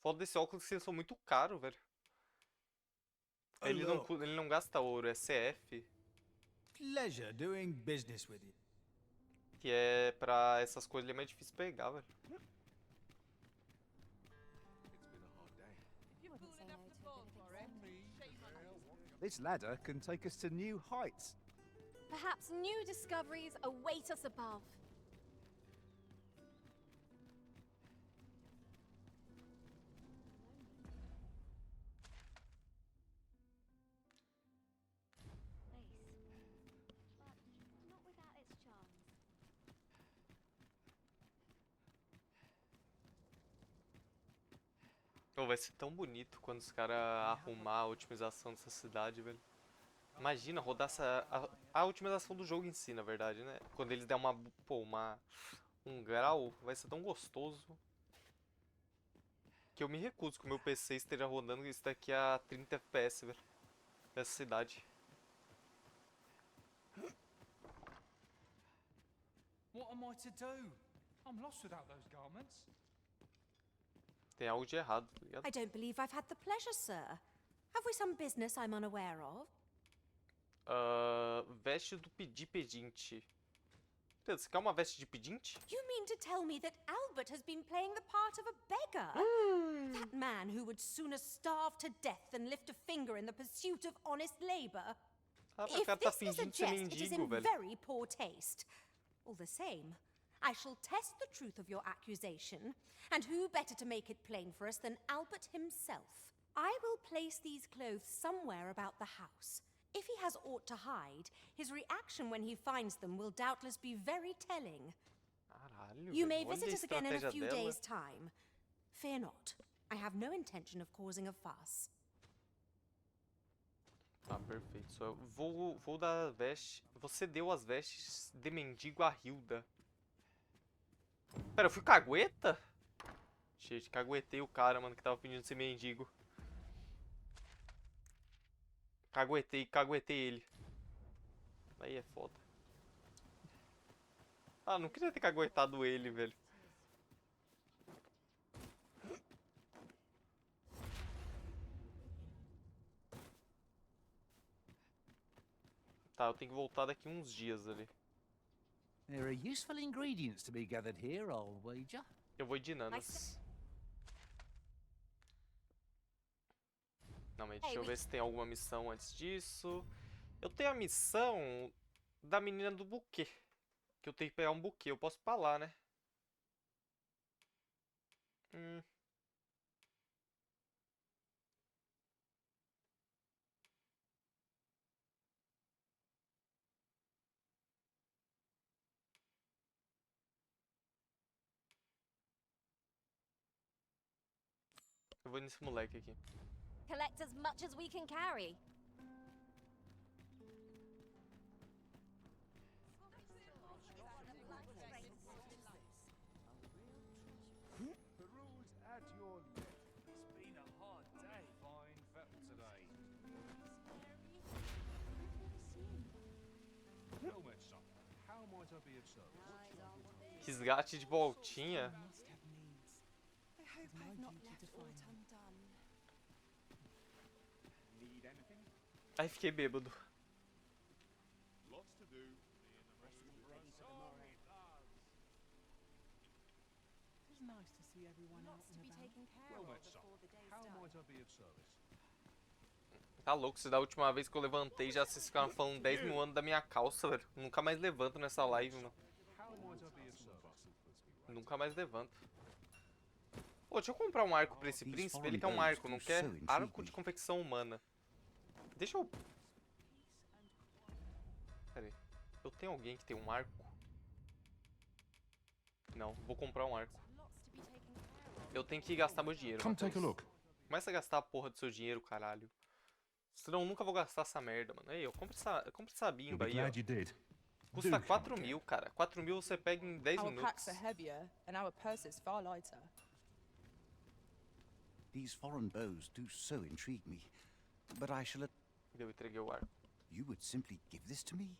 B: Foda desse óculos que eles são muito caros, velho. Ele não gasta ouro, é CF.
I: Pleasure doing business with you.
B: Que é pra essas coisas ele é mais difícil pegar, velho.
C: This ladder can take us to new heights.
A: Perhaps new discoveries await us above.
B: Pô, vai ser tão bonito quando os caras arrumar a otimização dessa cidade, velho. Imagina rodar a otimização do jogo em si, na verdade, né? Quando eles der um grau, vai ser tão gostoso. Que eu me recuso que o meu PC esteja rodando isso daqui a 30 FPS, velho. Nessa cidade.
I: What am I to do? I'm lost without those garments.
B: Tem algo de errado, tá ligado?
O: I don't believe I've had the pleasure, sir. Have we some business I'm unaware of?
B: Veste de pedinte. Você quer uma veste de pedinte?
O: You mean to tell me that Albert has been playing the part of a beggar? That man who would sooner starve to death than lift a finger in the pursuit of honest labor?
B: Ah, o
O: If
B: cara tá
O: this is a
B: fingindo ser
O: jest, it is
B: mendigo,
O: in
B: velho.
O: very poor taste. All the same, I shall test the truth of your accusation, and who better to make it plain for us than Albert himself? I will place these clothes somewhere about the house. If he has aught to hide, his reaction when he finds them will doubtless be very telling.
B: Caralho,
O: You
B: velho,
O: may
B: olha
O: visit
B: a
O: us again in a
B: estratégia
O: few
B: dela.
O: days' time. Fear not. I have no intention of causing a fuss.
B: Tá, perfeito. Só eu vou dar veste. Você deu as vestes de mendigo a Hilda. Pera, eu fui cagueta? Gente, caguetei o cara, mano, que tava pedindo ser mendigo. Caguetei ele. Aí é foda. Ah, não queria ter caguetado ele, velho. Tá, eu tenho que voltar daqui uns dias ali.
C: There are useful ingredients to be gathered here, I'll wager.
B: Eu vou de nanas. Não, mas deixa eu ver se tem alguma missão antes disso. Eu tenho a missão da menina do buquê. Que eu tenho que pegar um buquê. Eu posso ir pra lá, né? Eu vou nesse moleque aqui.
A: Collect as much as we can carry.
C: The rules at your left. It's been a hard day. Fine battle today. Helmet, sir. How might I be of service?
B: Resgate de voltinha.
D: I hope I've not left aught undone.
C: Need anything?
B: Aí fiquei bêbado.
M: Lots to do.
I: It's nice to see everyone out and about.
C: Helmet, sir. How might I be of service?
B: Tá louco, se da última vez que eu levantei já vocês ficaram falando 10 mil anos da minha calça, velho. Nunca mais levanto nessa live, mano.
C: How might I be of service?
B: Nunca mais levanto. Pô, deixa eu comprar um arco pra esse príncipe. Ele quer um arco, não quer arco de confecção humana. Deixa eu... Pera aí. Eu tenho alguém que tem um arco? Não, vou comprar um arco. Eu tenho que gastar meu dinheiro.
F: Come take a look.
B: Começa a gastar a porra do seu dinheiro, caralho. Senão eu nunca vou gastar essa merda, mano. Aí, eu compro essa bimba aí, ó. Custa 4 mil, cara. 4 mil você pega em 10
N: Our
B: minutos.
N: packs are heavier and our purses far lighter.
C: These foreign bows do so intrigue me, but I shall...
B: Eu entreguei o arco.
C: You would simply give this to me?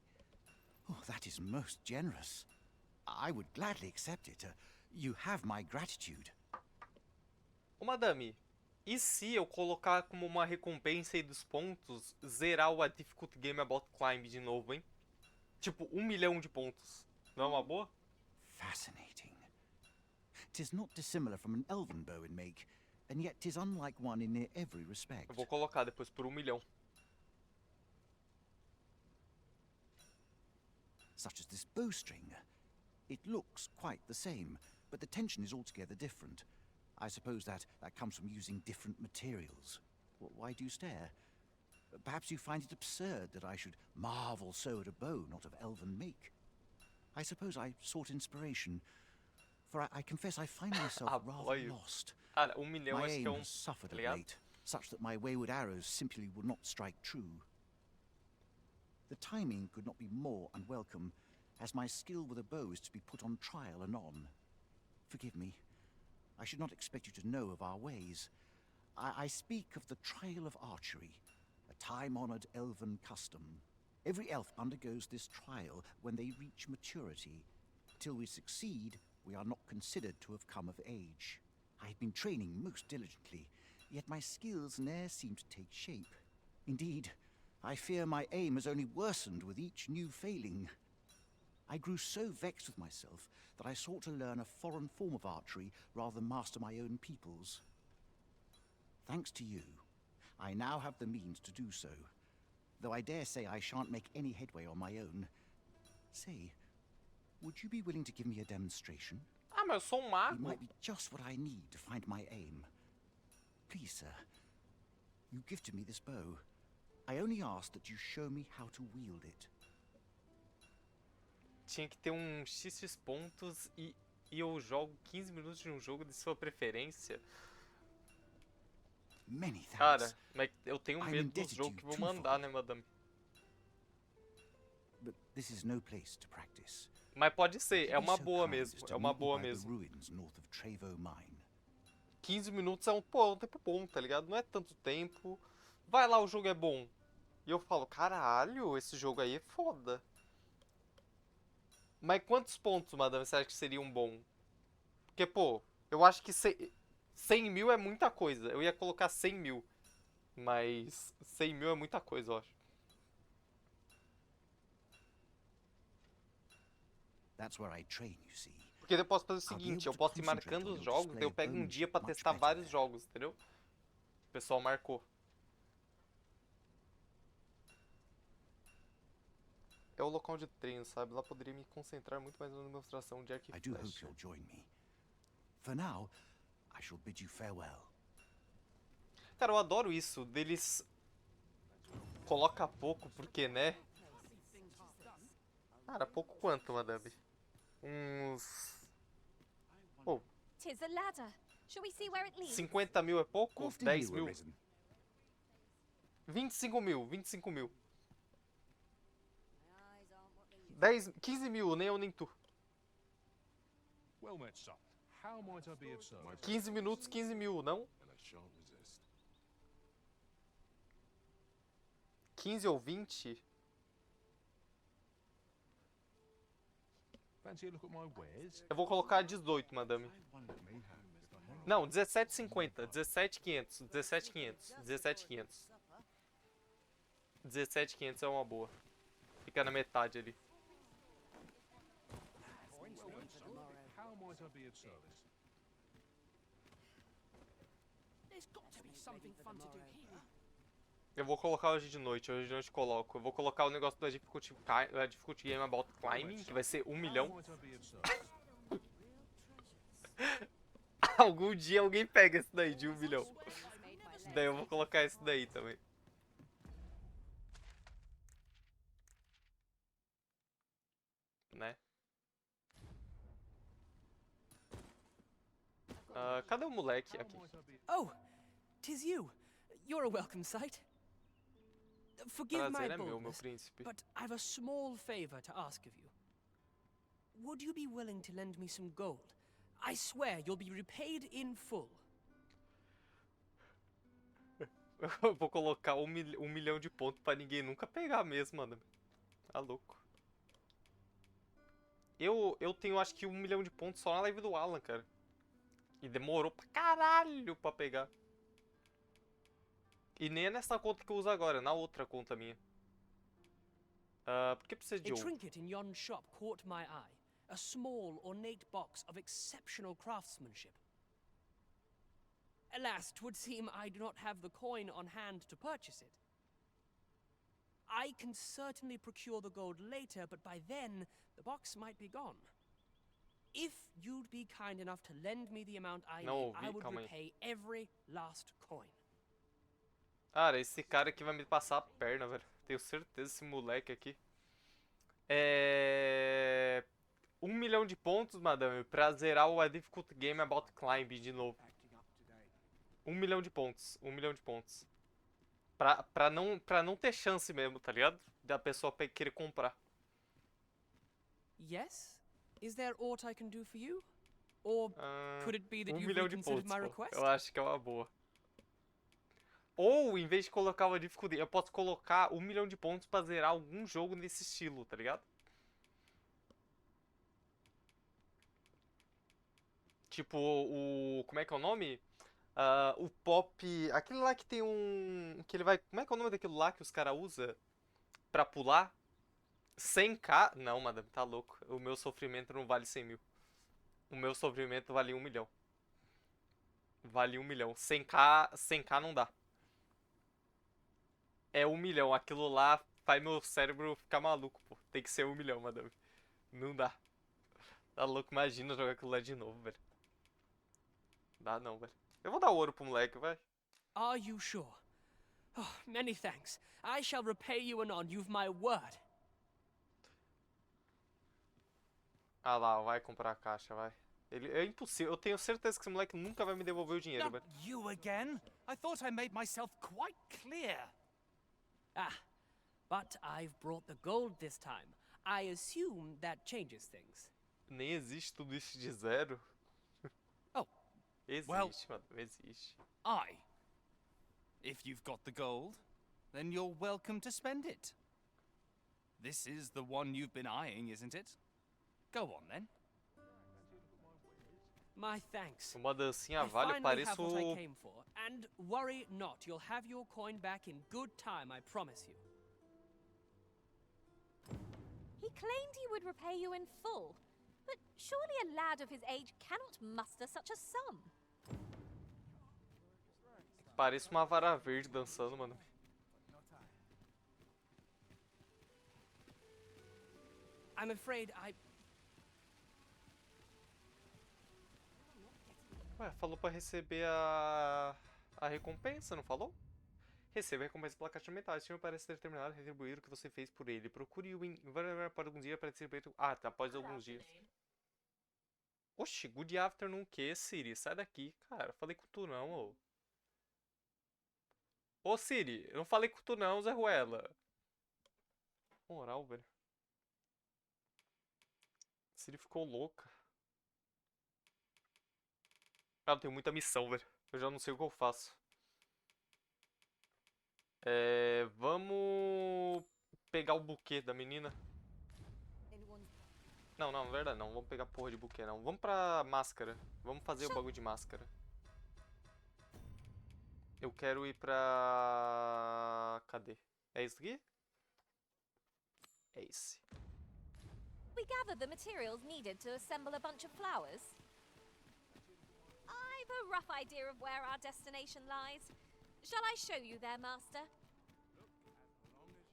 C: Oh, that is most generous. I would gladly accept it. You have my gratitude.
B: Ô, madame, e se eu colocar como uma recompensa aí dos pontos, zerar o A Difficult Game About Climb de novo, hein? Tipo, 1 milhão de pontos. Não é uma boa?
C: Fascinating. 'Tis not dissimilar from an elven bow in make, and yet 'tis unlike one in near every respect.
B: Eu vou colocar depois por 1 milhão.
C: Such as this bowstring. It looks quite the same, but the tension is altogether different. I suppose that comes from using different materials. Why do you stare? Perhaps you find it absurd that I should marvel so at a bow not of elven make. I suppose I sought inspiration, for I confess I find myself rather lost.
B: Cara, 1 milhão
C: My
B: acho
C: aim
B: que é
C: has suffered of
B: ligado?
C: late, such that my wayward arrows simply would not strike true. The timing could not be more unwelcome, as my skill with a bow is to be put on trial anon. Forgive me. I should not expect you to know of our ways. I speak of the trial of archery, a time-honored elven custom. Every elf undergoes this trial when they reach maturity. Till we succeed, we are not considered to have come of age. I have been training most diligently, yet my skills ne'er seem to take shape. Indeed, I fear my aim has only worsened with each new failing. I grew so vexed with myself that I sought to learn a foreign form of archery rather than master my own people's. Thanks to you, I now have the means to do so, though I dare say I shan't make any headway on my own. Say, would you be willing to give me a demonstration?
B: Ah, mas eu sou mago.
C: It might be just what I need to find my aim. Please, sir, you gifted me this bow. I only ask that you show me how to wield it.
B: Tinha que ter XX pontos e eu jogo 15 minutos de um jogo de sua preferência.
C: Many thanks.
B: Cara, mas eu tenho medo do jogo que vou mandar, né, madame?
C: But this is no place to practice.
B: Mas pode ser, é uma boa mesmo, é uma boa mesmo. 15 minutos é um tempo bom, tá ligado? Não é tanto tempo. Vai lá, o jogo é bom. E eu falo, caralho, esse jogo aí é foda. Mas quantos pontos, madame, você acha que seria um bom? Porque, pô, eu acho que 100 mil é muita coisa. Eu ia colocar 100 mil. Mas 100 mil é muita coisa, eu acho.
C: That's where I train, you see.
B: Porque eu posso fazer o seguinte, eu posso ir marcando os jogos, daí eu pego um dia pra testar vários jogos, entendeu? O pessoal marcou. É o local de treino, sabe? Lá poderia me concentrar muito mais na demonstração de arco e
C: I do hope
B: flecha.
C: you'll join me. For now, I shall bid you farewell.
B: Cara, eu adoro isso, deles coloca pouco, porque, né? Cara, pouco quanto, madame? Uns... Oh,
A: Tis a ladder. Shall we see where it leads?
B: 50 mil é pouco?
C: After
B: 10
C: you,
B: mil?
C: Arisen.
B: 25 mil, 25 mil. 10, 15 mil, nem eu nem tu.
M: Well met, son. How might I be of service?
B: 15 minutos, 15 mil, não?
L: And I shan't resist.
B: 15 ou 20?
M: Fancy a look at my wares?
B: Eu vou colocar 18, madame. Não, 17,50. 17,500. 17,500. 17,500. 17,500 é uma boa. Fica na metade ali.
M: How might I be of service?
J: There's got to be something fun to do here.
B: Eu vou colocar hoje de noite coloco. Eu vou colocar o negócio do Difficulty Game About Climbing, que vai ser 1 milhão.
M: How might I be of service?
B: Algum dia alguém pega esse daí de 1 milhão. Daí eu vou colocar esse daí também. Né? Cadê o moleque aqui?
P: Oh, 'tis you. You're a welcome sight. Forgive my
B: Prazer é meu, meu
P: boldness,
B: príncipe.
P: but I've a small favor to ask of you. Would you be willing to lend me some gold? I swear you'll be repaid in full.
B: Eu vou colocar 1 milhão de pontos pra ninguém nunca pegar mesmo, mano. Tá louco. Eu tenho acho que 1 milhão de pontos só na live do Alan, cara. E demorou pra caralho pra pegar. E nem é nessa conta que eu uso agora, é na outra conta minha. Por que precisa de
P: A
B: ouro?
P: trinket in yon shop caught my eye. A small, ornate box of exceptional craftsmanship. Alas, 'twould seem I do not have the coin on hand to purchase it. I can certainly procure the gold later, but by then, the box might be gone. If you'd be kind enough to lend me the amount I need, I would
B: calma aí.
P: repay every last coin.
B: Cara, esse cara aqui vai me passar a perna, velho. Tenho certeza, esse moleque aqui. 1 milhão de pontos, madame, pra zerar o A Difficult Game About Climbing de novo. 1 milhão de pontos. 1 milhão de pontos. Pra não ter chance mesmo, tá ligado? Da pessoa querer comprar.
P: Yes? Is there aught I can do for you? Or could it be that
B: 1
P: you've
B: milhão de
P: reconsidered
B: pontos,
P: my
B: pô.
P: request?
B: Eu acho que é uma boa. Ou, em vez de colocar o A Difficult Game, eu posso colocar 1 milhão de pontos pra zerar algum jogo nesse estilo, tá ligado? Tipo, como é que é o nome? O pop... Aquele lá que tem que ele vai... Como é que é o nome daquilo lá que os caras usam pra pular? 100k? Não, madame, tá louco. O meu sofrimento não vale 100 mil. O meu sofrimento vale 1 milhão. Vale 1 milhão. 100k não dá. É 1 milhão. Aquilo lá faz meu cérebro ficar maluco, pô. Tem que ser 1 milhão, madame. Não dá. Tá louco? Imagina jogar aquilo lá de novo, velho. Dá não, velho. Eu vou dar ouro pro moleque, vai.
P: Are you sure? Oh, many thanks. I shall repay you anon. You've my word.
B: Ah lá, vai comprar a caixa, vai. É impossível. Eu tenho certeza que esse moleque nunca vai me devolver o dinheiro, velho.
I: You again? I thought I made myself quite clear.
P: Ah, but I've brought the gold this time. I assume that changes things.
B: Nem existe tudo isso de zero.
I: Oh,
B: existe,
I: well,
B: mano, existe.
I: If you've got the gold, then you're welcome to spend it. This is the one you've been eyeing, isn't it? Go on, then.
P: My thanks.
B: Uma dancinha
P: I
B: vale, eu
P: finally have
B: pareço...
P: what I came for. And worry not, you'll have your coin back in good time, I promise you.
A: He claimed he would repay you in full. But surely a lad of his age cannot muster such a sum.
B: Parece uma vara verde dançando, mano.
P: I'm afraid
B: Ué, falou pra receber a recompensa, não falou? Receba a recompensa pela caixa mental. Esse time parece ter terminado de retribuir o que você fez por ele. Procure-o para alguns dias para distribuir... Ah, tá, após alguns dias. Oxi, good afternoon o quê, Siri? Sai daqui. Cara, falei com tu não, ô. Ô, Siri, eu não falei com tu não, Zé Ruela. Moral, velho. Siri ficou louca. Ah, eu tenho muita missão, velho. Eu já não sei o que eu faço. Vamos pegar o buquê da menina. Não, na verdade não. Vamos pegar porra de buquê, não. Vamos pra máscara. Vamos fazer o bagulho de máscara. Eu quero ir pra... Cadê? É isso aqui? É esse.
A: We gathered the materials needed to assemble a bunch of flowers. I've a rough idea of where our destination lies. Shall I show you there, Master?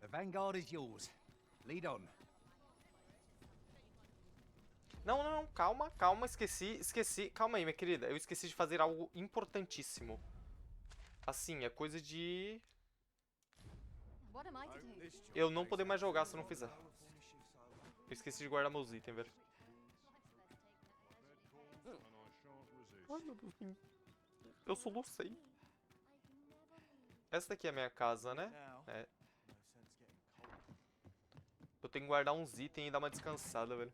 Q: The vanguard is yours. Lead on.
B: Não, não, não. Calma, calma. Esqueci. Calma aí, minha querida. Eu esqueci de fazer algo importantíssimo. Assim, é coisa de... Eu não poder mais jogar se eu não fizer. Eu esqueci de guardar meus itens, velho. Ai, meu Deus. Eu solucei. Essa daqui é a minha casa, né? É. Eu tenho que guardar uns itens e dar uma descansada, velho.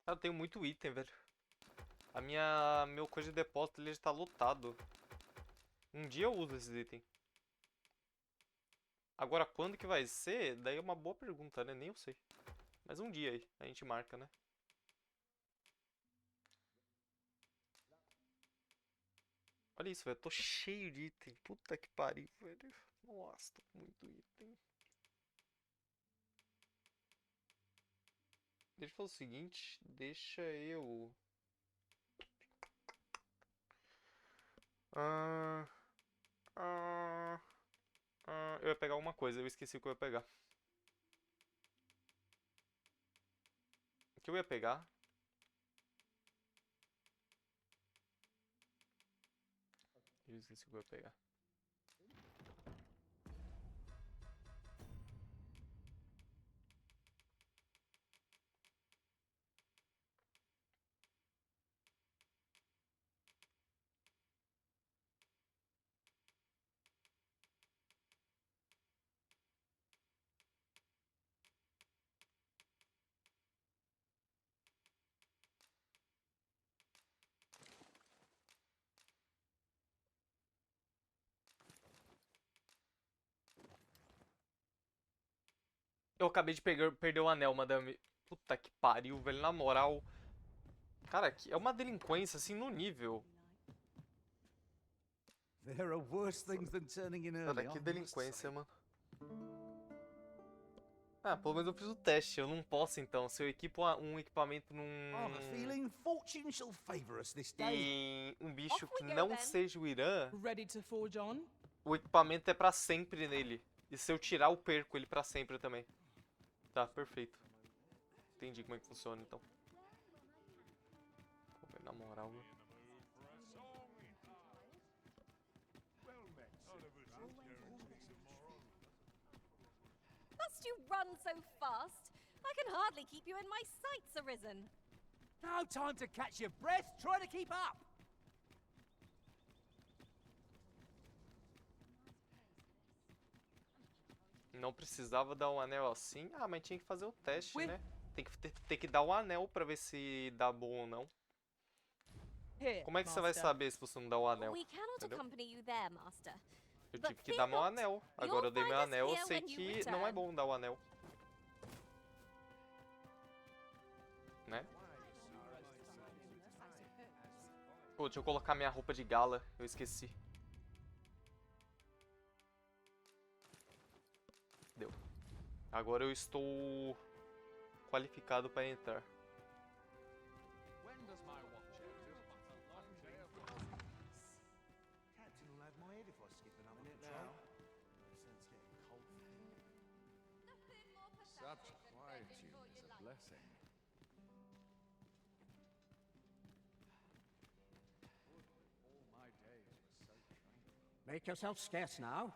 B: Eu tenho muito item, velho. Meu coisa de depósito ele já tá lotado. Um dia eu uso esses itens. Agora, quando que vai ser? Daí é uma boa pergunta, né? Nem eu sei. Mas um dia aí, a gente marca, né? Olha isso, velho. Eu tô cheio de item. Puta que pariu, velho. Nossa, tô com muito item. Deixa eu fazer o seguinte. Deixa eu... eu ia pegar uma coisa, eu esqueci o que eu ia pegar. O que eu ia pegar? Eu esqueci o que eu ia pegar. Eu acabei de perder o anel, madame. Puta que pariu, velho. Na moral. Cara, é uma delinquência, assim, no nível.
Q: There are worse things than turning in early.
B: Cara, que delinquência, mano. Ah, pelo menos eu fiz o teste. Eu não posso, então. Se eu equipo um equipamento em um bicho que não seja o Irã, o equipamento é pra sempre nele. E se eu tirar, eu perco ele pra sempre também. Tá, perfeito. Entendi como é que funciona, então. Pô, na moral, né?
A: you run so fast? I can hardly keep you in my sights, Arisen.
Q: No time to catch your breath. Try to keep up.
B: Não precisava dar um anel assim? Ah, mas tinha que fazer o teste, né? Tem que dar o anel pra ver se dá bom ou não. Como é que você vai saber se você não dá o anel?
A: We cannot
B: Entendeu?
A: accompany you there, Master.
B: Eu tive que dar meu anel. Agora eu dei meu anel, eu sei que não é bom dar o anel. Né? Pô, deixa eu colocar minha roupa de gala. Eu esqueci. Deu. Agora eu estou qualificado para entrar.
Q: Captain will have my head if I skip another patrol. Sun's getting cold.
R: Such quietude is a blessing. All my days were so tranquil.
G: Make yourself scarce now.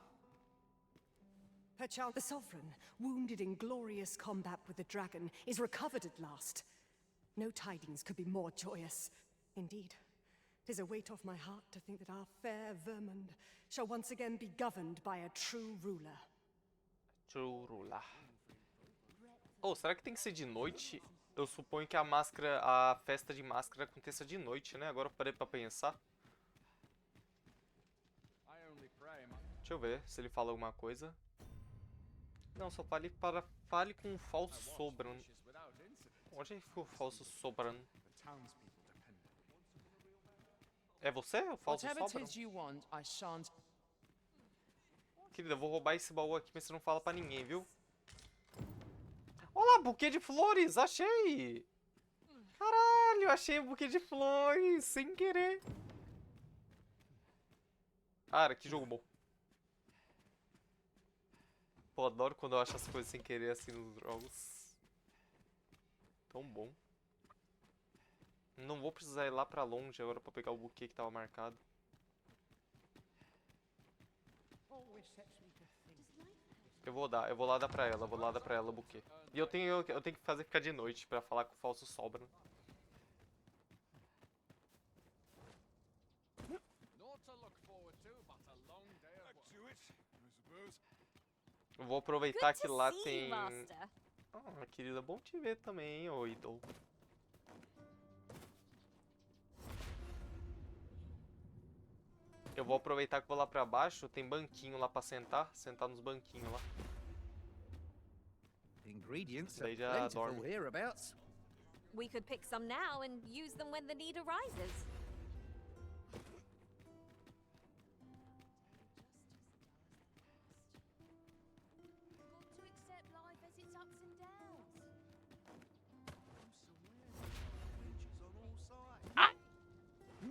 S: Perchance the Sovereign, wounded in glorious combat with the dragon, is recovered at last. No tidings could be more joyous. Indeed, 'tis a weight off my heart to think that our fair Vermund shall once again be governed by a true ruler.
B: True ruler. Oh, será que tem que ser de noite? Eu suponho que a festa de máscara aconteça de noite, né? Agora eu parei pra pensar. Deixa eu ver se ele fala alguma coisa. Não, só fale com o falso Sobran. Onde é que ficou o falso Sobran? É você, o falso Sobran? Querida, eu vou roubar esse baú aqui, mas você não fala pra ninguém, viu? Olha lá, buquê de flores, achei! Caralho, achei um buquê de flores, sem querer. Cara, que jogo bom. Pô, adoro quando eu acho as coisas sem querer assim nos jogos. Tão bom. Não vou precisar ir lá pra longe agora pra pegar o buquê que tava marcado. Eu vou lá dar pra ela, o buquê. E eu tenho que fazer ficar de noite pra falar com o falso Sobran. Eu vou aproveitar que lá tem... Ah, querida, bom te ver também, hein, ô ídolo. Eu vou aproveitar que vou lá pra baixo, tem banquinho lá pra sentar nos banquinhos lá.
Q: Ingredients
B: Daí
Q: are
B: já
Q: plentiful
B: dorme.
Q: hereabouts.
A: We could pick some now and use them when the need arises.
H: To accept life as its ups and downs.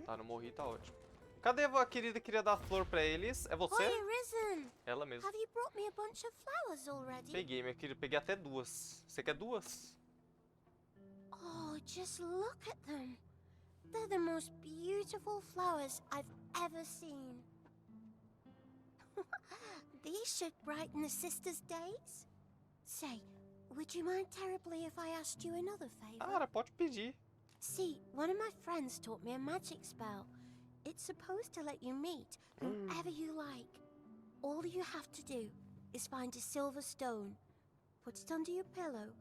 B: Tá, não morri, tá ótimo. Cadê a querida que queria dar flor pra eles? É você?
H: Oi, Arisen.
B: Ela mesma.
H: Have you brought me a bunch of flowers already?
B: Peguei, minha querida. Peguei até duas. Você quer duas?
H: Oh, just look at them. They're the most beautiful flowers I've ever seen. These should brighten the sisters' days. Say, would you mind terribly if I asked you another favor?
B: Cara, pode pedir.
H: See, one of my friends taught me a magic spell. It's supposed to let you meet whoever you like. All you have to do is find a silver stone, put it under your pillow,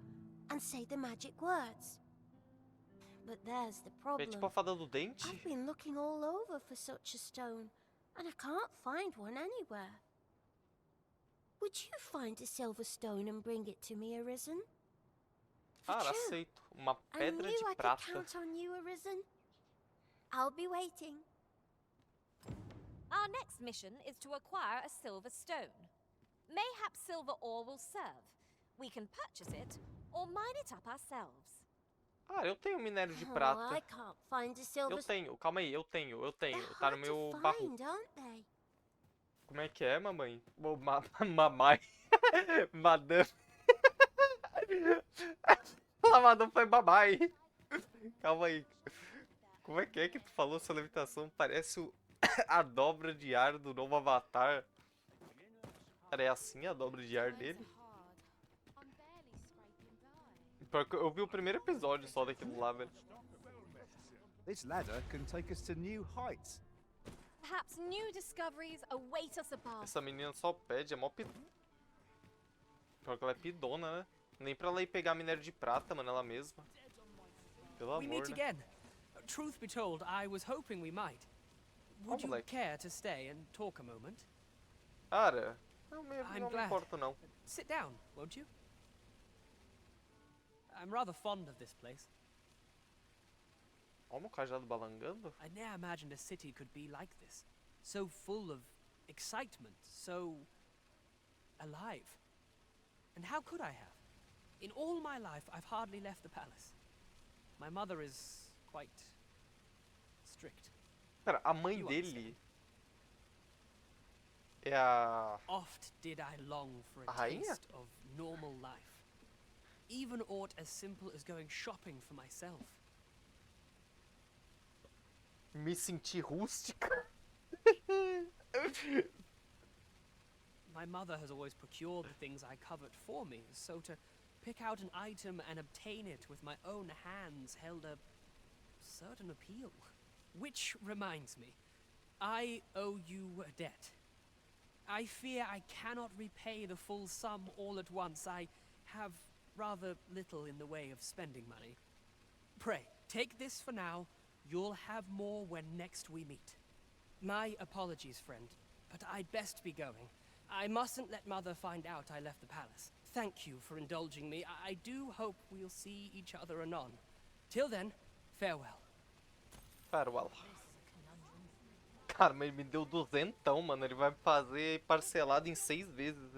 H: and say the magic words. But there's the
B: É
H: problem.
B: tipo a fada do dente?
H: I've been looking all over for such a stone, and I can't find one anywhere. Would you find a silver stone and bring it to me, Arisen?
B: Cara, aceito. Uma
H: I
B: pedra
H: knew
B: de
H: I could
B: prata.
H: count on you, Arisen. I'll be waiting.
A: Our next mission is to acquire a silver stone. Mayhap silver ore will serve. We can purchase it or mine it up ourselves.
B: Ah, eu tenho minério de
H: Oh, I
B: prata.
H: can't find a silver
B: Eu tenho, calma aí, eu tenho.
H: They're
B: Tá no
H: hard
B: meu
H: to
B: baú.
H: find, aren't they?
B: Como é que é, mamãe? Mamãe. Madame. A madame foi mamãe. Calma aí. Como é que tu falou essa levitação? Parece a dobra de ar do novo Avatar. Cara, é assim a dobra de ar dele? Pior que eu vi o primeiro episódio só daquilo lá, velho.
Q: This ladder can take us to new heights.
A: Perhaps new discoveries await us above.
B: Essa menina só pede, é mó Pior que ela é pidona, né? Nem pra ela ir pegar minério de prata, mano, ela mesma. Pelo
P: We
B: amor,
P: meet
B: né?
P: again. Truth be told, I was hoping we might. Would you care to stay and talk a moment?
B: Cara, não me importo não.
P: Sit down, won't you? I'm rather fond of this place.
B: Olha o cajado balangando.
P: I never imagined a city could be like this. So full of excitement, so alive. And how could I have? In all my life, I've hardly left the palace. My mother is quite strict.
B: Cara, a mãe dele é a...
P: Oft did I long for a
B: rainha?
P: taste of normal life. Even aught as simple as going shopping for myself.
B: Me senti rústica.
P: My mother has always procured the things I covet for me, so to pick out an item and obtain it with my own hands held a certain appeal. Which reminds me, I owe you a debt. I fear I cannot repay the full sum all at once. I have rather little in the way of spending money. Pray, take this for now. You'll have more when next we meet. My apologies, friend, but I'd best be going. I mustn't let Mother find out I left the palace. Thank you for indulging me. I do hope we'll see each other anon. Till then, farewell.
B: Farewell. Cara, mas ele me deu 200, mano. Ele vai fazer parcelado em 6 vezes.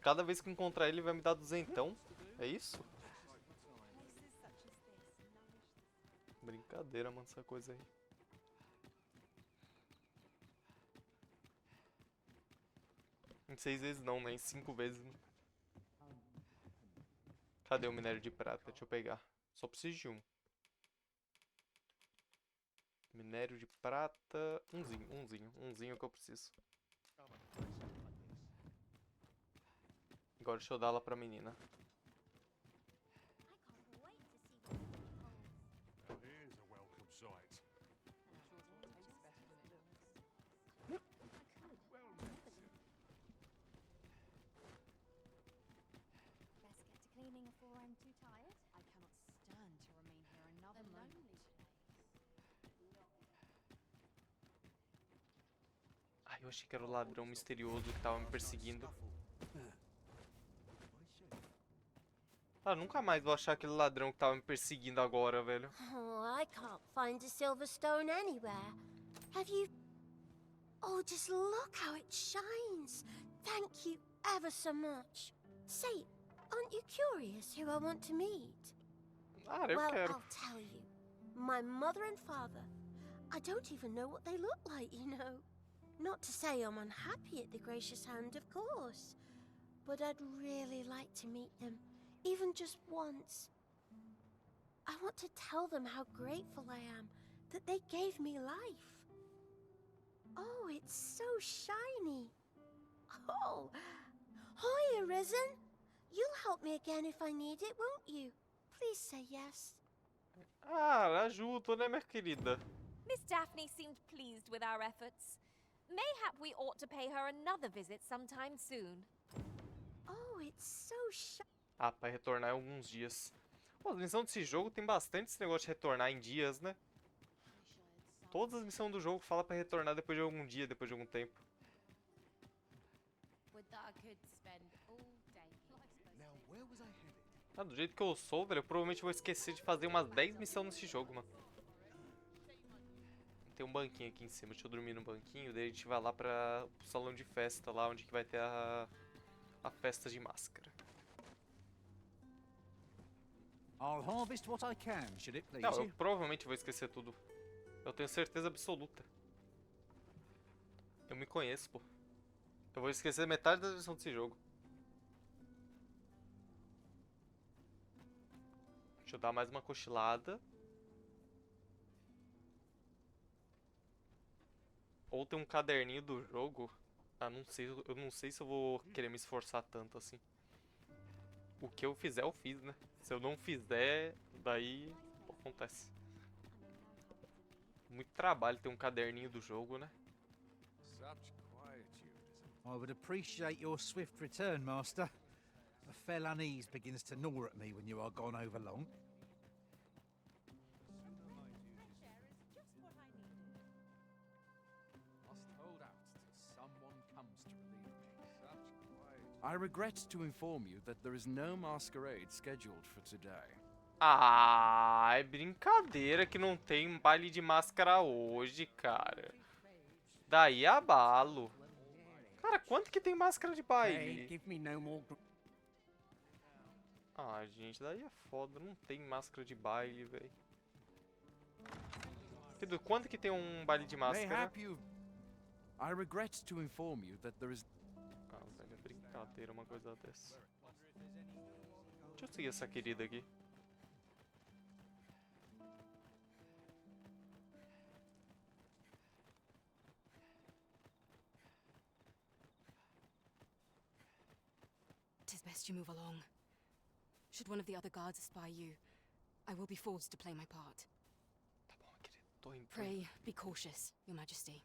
B: Cada vez que encontrar ele, ele vai me dar 200. É isso? Brincadeira, mano, essa coisa aí. Em 6 vezes não, né? Em 5 vezes. Cadê o minério de prata? Deixa eu pegar. Só preciso de um. Minério de prata. Umzinho que eu preciso. Agora deixa eu dar ela pra menina.
M: Here's a welcome sight.
T: Best get to cleaning before I'm too tired. I cannot stand to remain here another moment.
B: Ai, eu achei que era o ladrão misterioso que tava me perseguindo. Ah, nunca mais vou achar aquele ladrão que tava me perseguindo agora, velho.
H: Oh, I can't find a silver stone anywhere. Have you... Oh, just look how it shines. Thank you ever so much. Say, aren't you curious who I want to meet?
B: Ah, eu
H: well,
B: quero.
H: I'll tell you. My mother and father. I don't even know what they look like, you know. Not to say I'm unhappy at the gracious hand, of course. But I'd really like to meet them, even just once. I want to tell them how grateful I am that they gave me life. Oh, it's so shiny. Oh, hi, Arisen. You'll help me again if I need it, won't you? Please say yes.
B: Ah, ajudo, né, minha querida?
A: Miss Daphne seemed pleased with our efforts. Mayhap we ought to pay her another visit sometime soon.
H: Oh, it's so shiny.
B: Ah, pra retornar em alguns dias. Pô, as missões desse jogo tem bastante esse negócio de retornar em dias, né? Todas as missões do jogo falam pra retornar depois de algum dia, depois de algum tempo. Ah, do jeito que eu sou, velho, eu provavelmente vou esquecer de fazer umas 10 missões nesse jogo, mano. Tem um banquinho aqui em cima, deixa eu dormir no banquinho, daí a gente vai lá pro salão de festa, lá onde que vai ter a festa de máscara.
Q: I'll harvest what I can, should it please
B: Não, eu
Q: you?
B: provavelmente vou esquecer tudo. Eu tenho certeza absoluta. Eu me conheço, pô. Eu vou esquecer metade da missão desse jogo. Deixa eu dar mais uma cochilada. Ou tem um caderninho do jogo. Ah, não sei. Eu não sei se eu vou querer me esforçar tanto assim. O que eu fizer, eu fiz, né? Se eu não fizer, daí acontece. Muito trabalho ter um caderninho do jogo, né?
Q: Such quietude. I would appreciate your swift return, Master. A fell unease begins to gnaw at me when you are gone over long.
R: Must hold out till someone comes to relieve me. Such quiet. I regret to inform you that there is no masquerade scheduled for today.
B: Ah, é brincadeira que não tem baile de máscara hoje, cara. Daí abalo. Cara, quanto que tem máscara de baile? Ah, gente, daí é foda. Não tem máscara de baile, velho. Pedro, quanto que tem um baile de máscara?
R: Mayhap you. I regret to inform you that there is.
B: Ah, velho, é brincadeira uma coisa dessa. Deixa eu seguir essa querida aqui.
N: Tis best you move along. Should one of the other guards espy you, I will be forced to play my part.
B: Tá bom, minha querida. Tô indo.
N: Pray, be cautious, Your Majesty.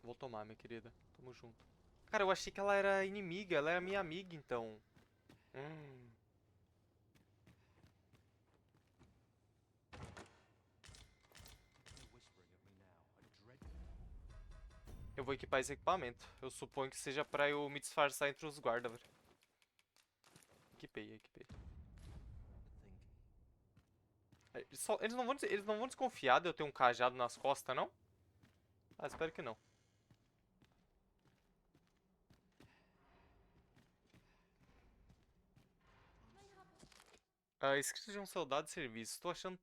B: Vou tomar, minha querida. Tamo junto. Cara, eu achei que ela era inimiga. Ela era minha amiga, então. Eu vou equipar esse equipamento. Eu suponho que seja pra eu me disfarçar entre os guardas, velho. Equipei. Eles não vão desconfiar de eu ter um cajado nas costas, não? Ah, espero que não. Escrito de um soldado de serviço. Estou achando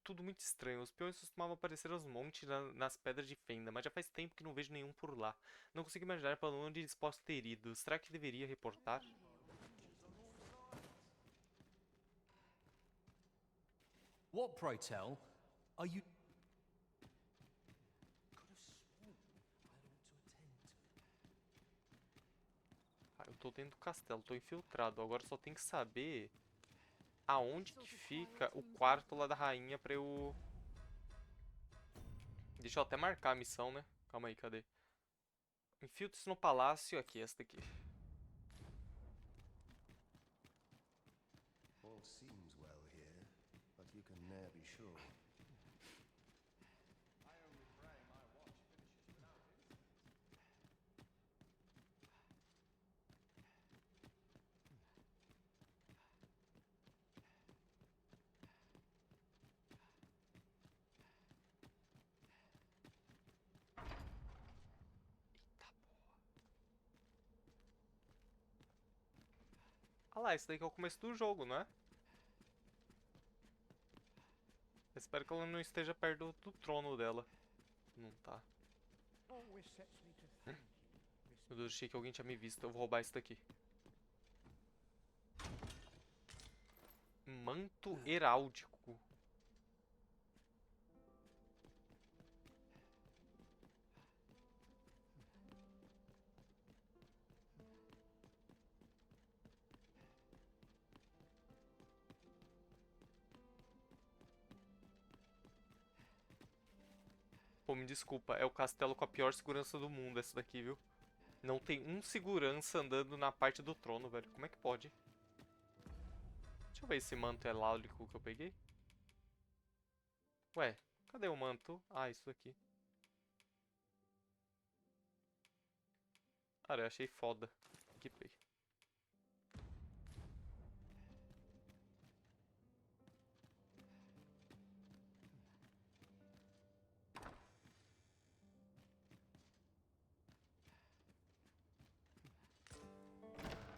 B: tudo muito estranho. Os peões costumavam aparecer aos montes nas pedras de fenda, mas já faz tempo que não vejo nenhum por lá. Não consigo imaginar para onde eles possam ter ido. Será que deveria reportar?
I: What, pray tell, are you...
B: Eu tô dentro do castelo, tô infiltrado. Agora só tem que saber aonde que fica o quarto lá da rainha pra eu... Deixa eu até marcar a missão, né? Calma aí, cadê? Infiltre-se no palácio. Aqui, essa daqui.
C: All seems well here, but you can ne'er be sure.
B: Ah lá, esse daqui é o começo do jogo, não é? Eu espero que ela não esteja perto do trono dela. Não tá. Meu Deus, achei que alguém tinha me visto. Eu vou roubar esse daqui. Manto heráldico. Pô, me desculpa, é o castelo com a pior segurança do mundo essa daqui, viu? Não tem um segurança andando na parte do trono, velho. Como é que pode? Deixa eu ver esse manto heráldico que eu peguei. Ué, cadê o manto? Ah, isso aqui. Cara, eu achei foda. Equipei.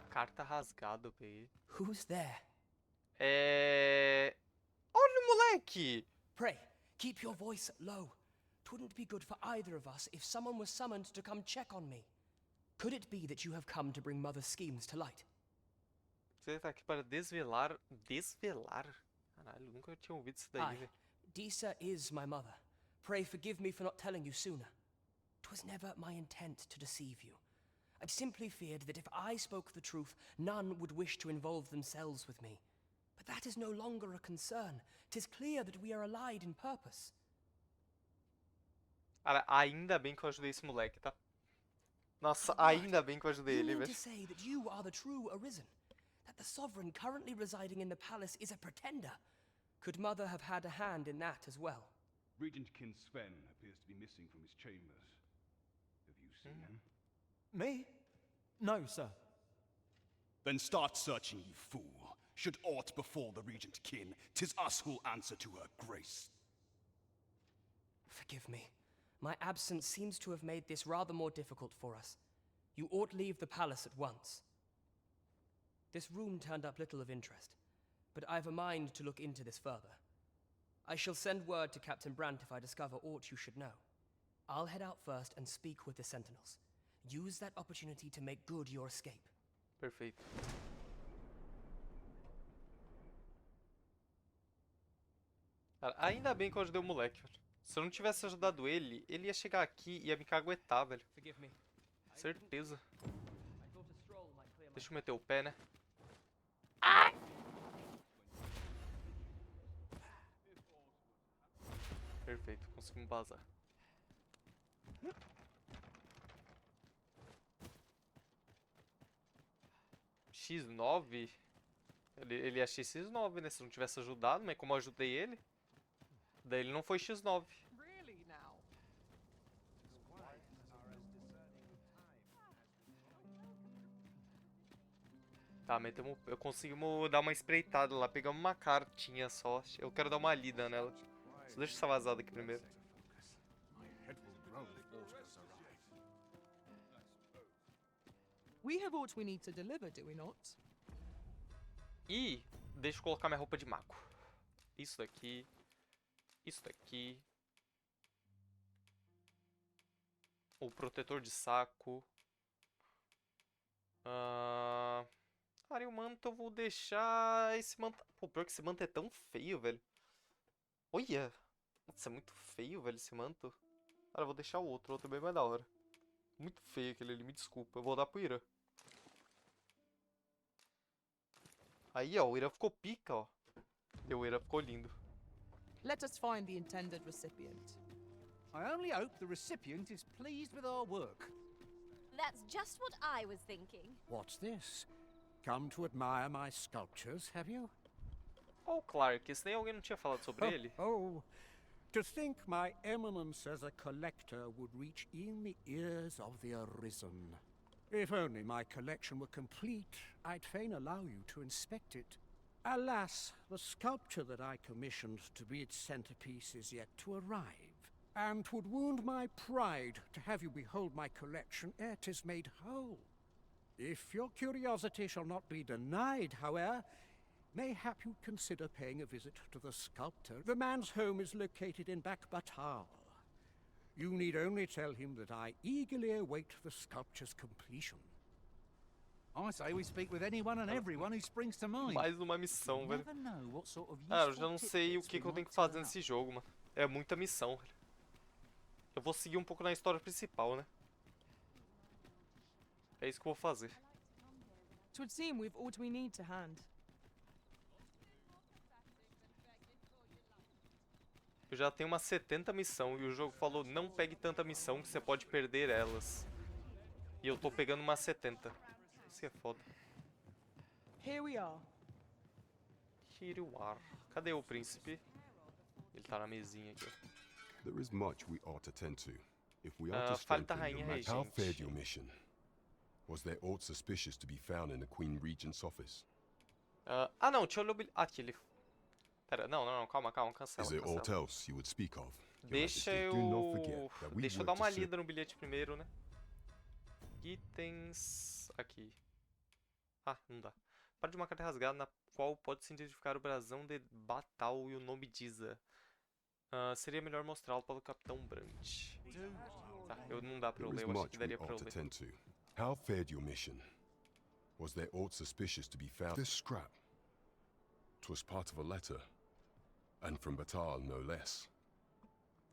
B: Carta rasgada eu peguei.
P: Who's there?
B: Olha o moleque!
P: Pray, keep your voice low. 'Twouldn't be good for either of us if someone was summoned to come check on me. Could it be that you have come to bring Mother's schemes to light?
B: Você tá aqui para desvelar... Desvelar? Caralho, nunca tinha ouvido isso daí,
P: Aye,
B: velho.
P: Disa is my mother. Pray forgive me for not telling you sooner. 'Twas never my intent to deceive you. I've simply feared that if I spoke the truth, none would wish to involve themselves with me. But that is no longer a concern. 'Tis clear that we are allied in purpose.
B: Cara, ainda bem que eu ajudei esse moleque, tá? Nossa, ainda bem que eu ajudei
P: You
B: ele,
P: mean
B: velho.
P: to say that you are the true Arisen? That the sovereign currently residing in the palace is a pretender? Could Mother have had a hand in that as well?
M: Regent Kin Sven appears to be missing from his chambers. Have you seen him?
U: Me? No, sir.
V: Then start searching, you fool. Should aught befall the Regent Kin, 'tis us who'll answer to her grace.
P: Forgive me. My absence seems to have made this rather more difficult for us. You ought leave the palace at once. This room turned up little of interest, but I've a mind to look into this further. I shall send word to Captain Brandt if I discover aught you should know. I'll head out first and speak with the sentinels. Use that opportunity to make good your escape.
B: Perfeito. Cara, ainda bem que eu ajudei o moleque, velho. Se eu não tivesse ajudado ele, ele ia chegar aqui e ia me caguetar, velho. Certeza. Deixa eu meter o pé, né? Ai! Perfeito, conseguimos vazar. X9? Ele ia X9, né? Se eu não tivesse ajudado, mas como eu ajudei ele, daí ele não foi X9. Tá, metemos, eu conseguimos dar uma espreitada lá, pegamos uma cartinha só. Eu quero dar uma lida nela. Só deixa essa vazada aqui primeiro.
D: We have aught we need to deliver, do we not?
B: E deixa eu colocar minha roupa de mago. Isso daqui. Isso daqui. O protetor de saco. Cara, e o manto eu vou deixar esse manto... Pô, pior que esse manto é tão feio, velho. Olha! Nossa, é muito feio, velho, esse manto. Cara, eu vou deixar o outro é bem mais da hora. Muito feio aquele ali, me desculpa. Eu vou dar pro Ira. Aí, ó, o Ira ficou pica, ó. E o Ira ficou lindo.
D: Let us find the intended recipient.
Q: I only hope the recipient is pleased with our work.
A: That's just what I was thinking.
G: What's this? Come to admire my sculptures, have you?
B: Oh, Clark, esse nem alguém não tinha falado sobre ele?
G: Oh, to think my eminence as a collector would reach in the ears of the Arisen. If only my collection were complete, I'd fain allow you to inspect it. Alas, the sculpture that I commissioned to be its centerpiece is yet to arrive, and 'twould wound my pride to have you behold my collection ere 'tis made whole. If your curiosity shall not be denied, however, mayhap you'd consider paying a visit to the sculptor. The man's home is located in Batal. You need only tell him that I eagerly await the sculpture's completion.
Q: I say we speak with anyone and everyone who springs to mind.
B: Mais uma missão, velho.
Q: Never know what sort of
B: Ah, eu já não
Q: useful
B: sei o
Q: tidbits
B: que
Q: we
B: eu tenho
Q: might
B: que fazer
Q: turn
B: nesse
Q: up.
B: jogo, mano. É muita missão, velho. Eu vou seguir um pouco na história principal, né? É isso que eu vou fazer.
D: 'Twould seem we've aught we need to hand.
B: Eu já tenho umas 70 missão e o jogo falou não pegue tanta missão que você pode perder elas. E eu tô pegando umas 70. Isso é foda.
D: Here we are.
B: Here you are. Cadê o príncipe? Ele tá na mesinha aqui, ó.
L: There is much we ought to tend to. If we are to
B: Fale da
L: strengthen
B: rainha
L: your majesty. How
B: regente.
L: fared your mission? Was there aught suspicious to be found in the Queen Regent's office?
B: Ah, não, tinha o aqui, ele... Pera, não, calma, cancela,
L: Is there aught
B: cancela.
L: else you would speak of? Your
B: Deixa
L: Majesty, do not forget that we
B: Deixa eu
L: work
B: dar uma
L: to serve-
B: lida no bilhete primeiro, né? Itens... Aqui. Ah, não dá. Para de uma carta rasgada na qual pode-se identificar o brasão de Batal e o nome Diza. Seria melhor mostrá-lo para o Capitão Brandt. Tá, não dá pra eu
L: There
B: ler,
L: is
B: eu achei
L: much
B: que
L: we
B: daria pra eu
L: ought to
B: ler.
L: tend to. How fared your mission? Was there aught suspicious to be found? This scrap. 'Twas part of a letter. And from Batal, no less.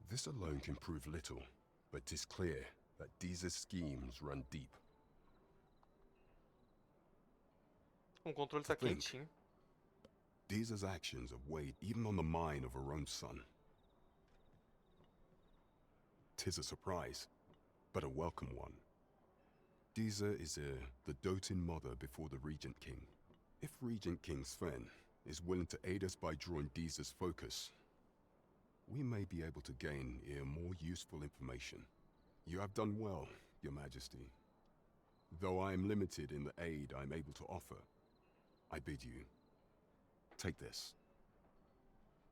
L: This alone can prove little, but 'tis clear that Diza's schemes run deep.
B: O controle tá
L: Think.
B: quentinho.
L: Deeza's actions have weighed even on the mind of her own son. 'Tis a surprise, but a welcome one. Deeza is the doting mother before the Regent King. If Regent King Sven is willing to aid us by drawing Deeza's focus, we may be able to gain more useful information. You have done well, Your Majesty. Though I am limited in the aid I'm able to offer, I bid you, take this.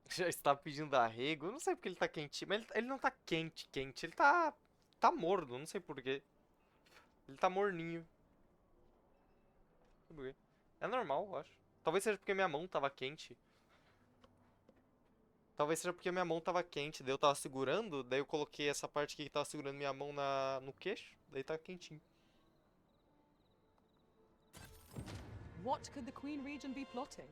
B: Já está pedindo arrego. Eu não sei porque ele tá quentinho. Mas ele não tá quente. Ele tá morno. Não sei porquê. Ele tá morninho. Não sei porquê. É normal, eu acho. Talvez seja porque minha mão tava quente. Daí eu tava segurando. Daí eu coloquei essa parte aqui que tava segurando minha mão no queixo. Daí tá quentinho.
D: What could the Queen Regent be plotting?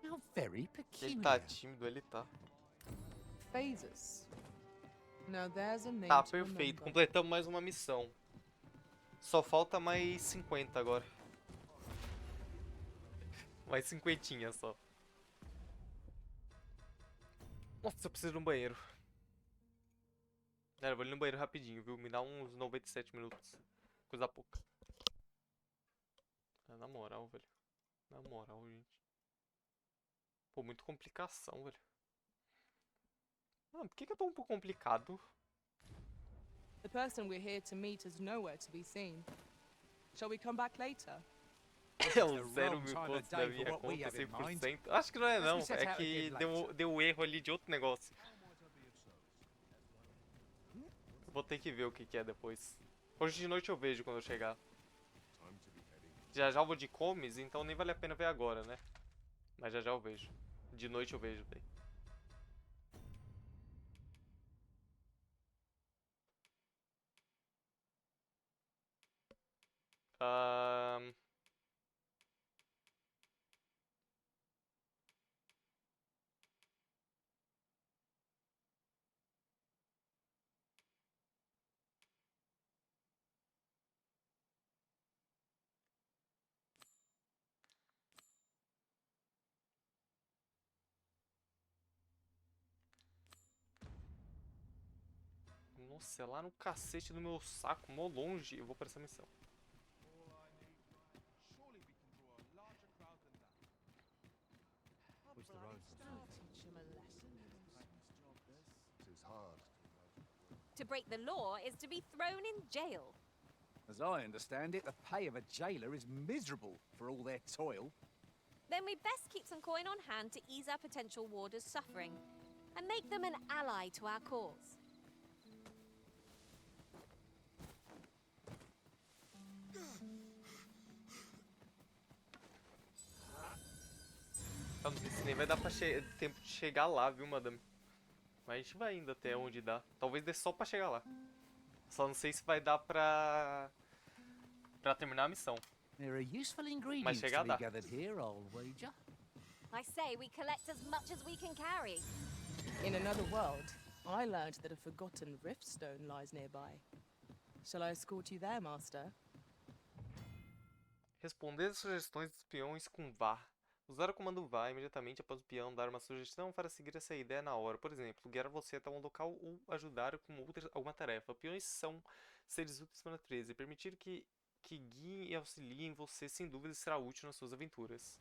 Q: How very peculiar.
B: Ele tá tímido, ele tá.
D: Phases. Now there's a name
B: Tá,
D: to
B: perfeito.
D: remember.
B: Completamos mais uma missão. Só falta mais 50 agora. Mais 50 só. Nossa, eu preciso de um banheiro. Galera, eu vou ali no banheiro rapidinho, viu? Me dá uns 97 minutos. Coisa pouca. Na moral, velho. Na moral, gente. Pô, muito complicação, velho. Mano, por que eu tô um pouco complicado?
D: The person we're here to meet is nowhere to be seen. Shall we come back later?
B: É um 0.000 pontos da minha conta, 100%. Acho que não é não, é que deu erro ali de outro negócio. Eu vou ter que ver o que é depois. Hoje de noite eu vejo quando eu chegar. Já eu vou de comes, então nem vale a pena ver agora, né? Mas já eu vejo. De noite eu vejo daí. Nossa, é lá no cacete do meu saco, mó longe. Eu vou pra essa missão.
A: To break the law is to be thrown in jail.
Q: As I understand it, the pay of a jailer is miserable for all their toil.
A: Then we'd best keep some coin on hand to ease our potential warders' suffering and make them an ally to our cause.
B: Eu não sei se nem vai dar pra tempo de chegar lá, viu, madame? Mas a gente vai indo até onde dá. Talvez dê só pra chegar lá. Só não sei se vai dar pra terminar a missão.
Q: There are useful ingredients
B: Mas chegar
Q: to
B: dá.
Q: be gathered here, I'll wager.
A: I say we collect as much as we can carry.
D: In another world, I learned that a forgotten riftstone lies nearby. Shall I escort you there, Master?
B: Responder as sugestões dos peões com vá. Usar o comando vá imediatamente após o peão dar uma sugestão para seguir essa ideia na hora. Por exemplo, guiar você até um local ou ajudar com alguma tarefa. Peões são seres úteis para a natureza e permitir que guiem e auxiliem você sem dúvida será útil nas suas aventuras.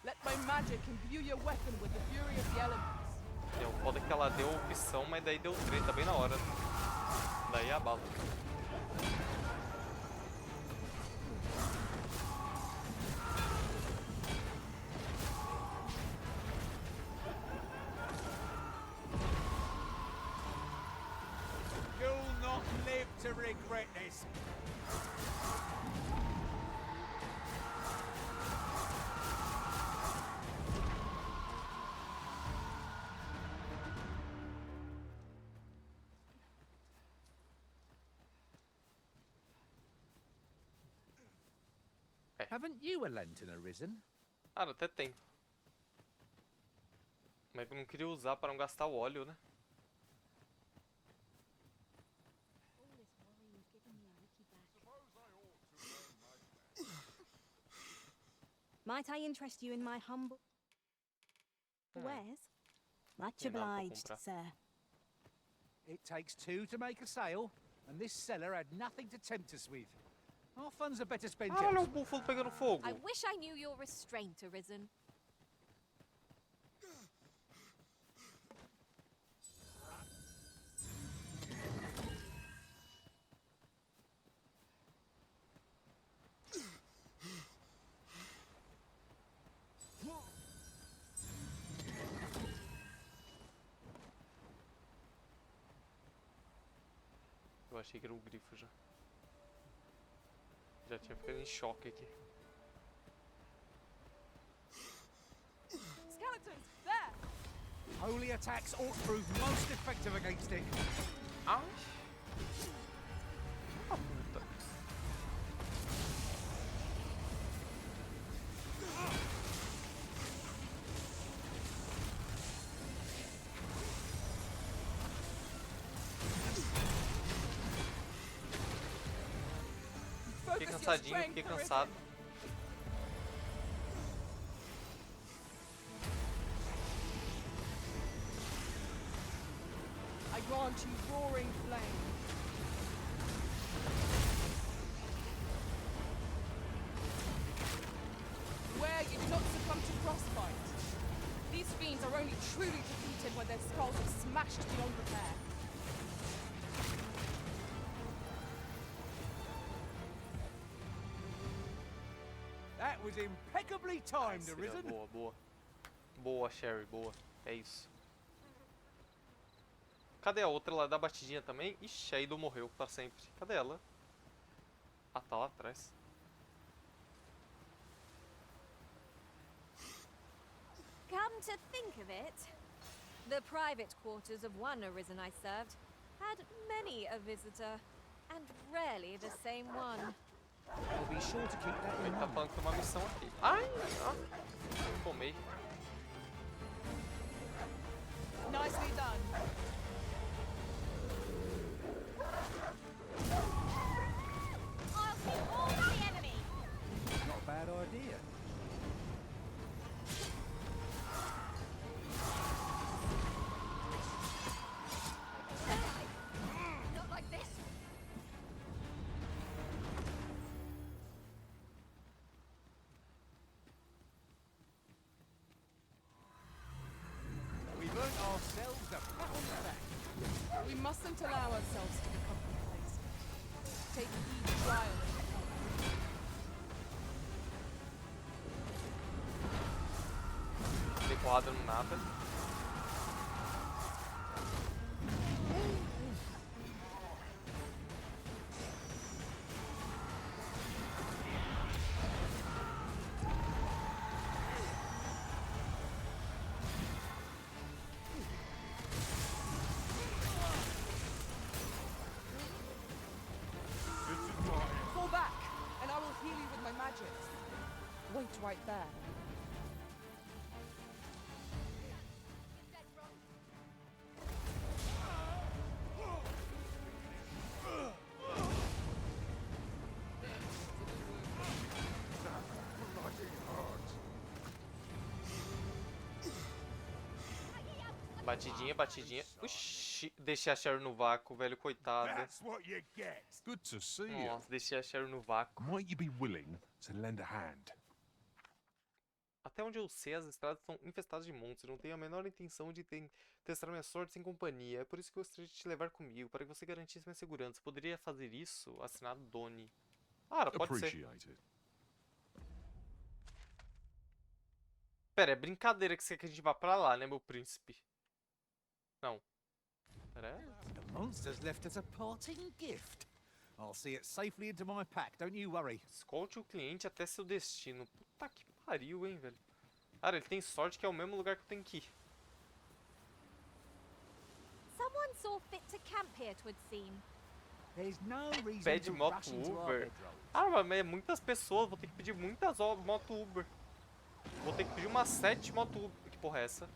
D: Let my magic imbue your weapon with the fury of the elements.
B: O foda é que ela deu a opção, mas daí deu treta bem na hora. Daí a bala.
Q: You'll not live to regret this. Haven't you a lantern arisen?
B: Cara, até tem. Mas eu não queria usar para não gastar o óleo, né?
E: Might I interest you in my humble wares? Much
B: Tem nada pra
E: obliged,
B: comprar.
E: sir.
Q: It takes two to make a sale, and this seller had nothing to tempt us with. Our funds are better spent
B: Caralho, o
Q: elsewhere.
B: búfalo pegando fogo.
A: I wish I knew your restraint, Arisen.
B: Eu achei que era o grifo já. Já tinha ficado em choque aqui.
D: Skeletons, there!
Q: Holy attacks ought to prove most effective against it.
B: Ai! Ah, puta. Fiquei cansadinho, fiquei cansado.
D: I grant you roaring flame. Where you do not succumb to frostbite. These fiends are only truly defeated when their skulls are smashed beyond repair.
Q: That was impeccably timed, Arisen.
B: Boa, boa. Boa, Sherry, boa. É isso. Cadê a outra lá da batidinha também? Ixi, a Ido morreu pra sempre. Cadê ela? Ah, tá lá atrás.
A: Come to think of it, the private quarters of one Arisen I served had many a visitor, and rarely the same one.
Q: I'll be sure to keep that in
B: Ele tá
Q: mind.
B: falando que tem uma missão aqui. Ai! Ah, tomei.
D: Nicely done.
A: I'll see all the enemy!
Q: Not a bad idea.
A: Not like this!
Q: We've earned ourselves a pat on the back.
D: We mustn't allow ourselves to become complacent. Take each trial as it comes.
B: Dei porrada no nada.
D: Fall back, and I will heal you with my magics. Wait right there.
B: Batidinha, batidinha. Uxi, deixei a Sherry no vácuo, velho, coitada.
M: That's what you get. Good to see you.
B: Nossa, deixei a Sherry no vácuo.
M: Might you be willing to lend a hand?
B: Até onde eu sei, as estradas estão infestadas de monstros. Não tenho a menor intenção de testar minha sorte sem companhia. É por isso que eu gostaria de te levar comigo, para que você garantisse minha segurança. Poderia fazer isso? Assinado Doni. Ah, pode ser.
M: Appreciate it.
B: Pera, é brincadeira que você quer que a gente vá pra lá, né, meu príncipe? Não. Pera aí.
Q: The monster's left us a parting gift. I'll see it safely into my pack, don't you worry.
B: Escolte o cliente até seu destino. Puta que pariu, hein, velho. Cara, ele tem sorte que é o mesmo lugar que eu tenho que ir.
A: Someone saw fit to camp here, 'twould seem.
Q: There's no reason
B: Pede
Q: to
B: moto
Q: rush into our
B: Uber.
Q: bedrolls.
B: Ah, mas é muitas pessoas. Vou ter que pedir muitas moto Uber. Vou ter que pedir umas 7 moto Uber. Que porra é essa?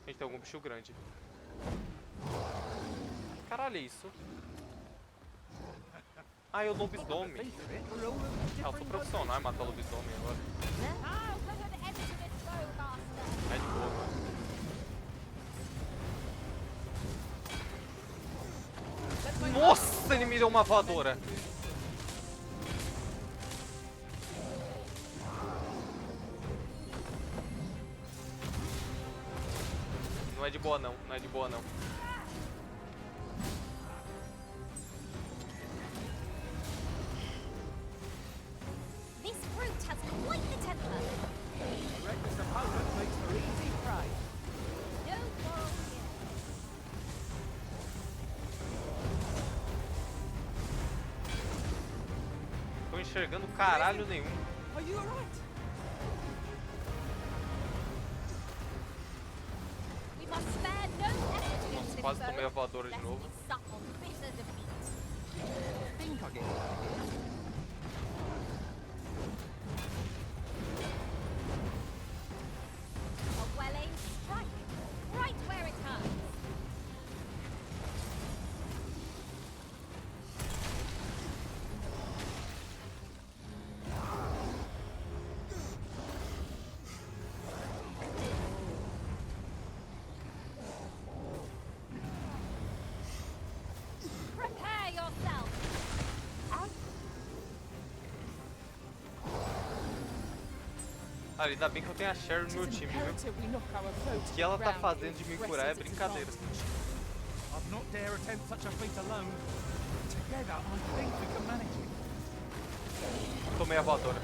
B: Gente, tem algum bicho grande. Caralho, é isso? Ai, o lobisomem. Ah, eu sou profissional em matar o lobisomem agora.
A: Now put an end to this foe, Master.
B: É de boa, mano. Nossa, ele me deu uma voadora. Não é de boa não, não é de boa não.
A: This fruit has quite the temper.
J: I reckon this opponent makes for easy prey.
A: No quarrel here.
B: Tô enxergando caralho nenhum.
J: Are you alright?
A: We must spare no effort against
B: Nossa,
A: this
B: quase
A: foe,
B: tomei a voadora de
A: lest
B: novo.
A: we suffer bitter defeat.
J: Think I get the idea.
A: A well-aimed strike, right where it hurts. Prepare yourself.
B: Ainda bem que eu tenho a Sherry no meu time, viu?
J: We knock our foe
B: O que ela tá fazendo de me curar é brincadeira.
R: I'd not dare attempt such a feat alone. Together, I think we can manage it.
B: Tomei a voadora.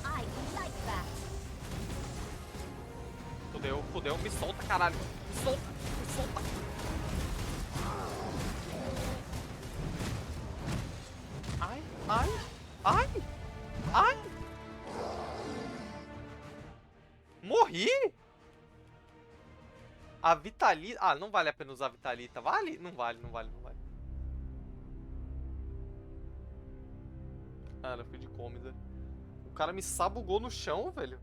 A: I like that.
B: Fudeu, fudeu. Me solta, caralho. Me solta, me solta. Ai, ai, ai, ai. Morri? A Vitalita... Ah, não vale a pena usar a Vitalita. Vale? Não vale, não vale, não vale. Cara, eu fui de cômoda. O cara me sabugou no chão, velho.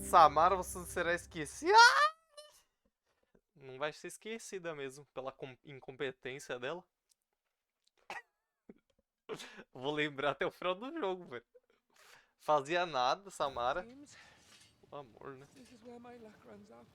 B: Samara, você será esquecida. Não vai ser esquecida mesmo, pela incompetência dela. Vou lembrar até o final do jogo, velho. Fazia nada, Samara. Pelo amor, né?
J: This is where my luck runs out.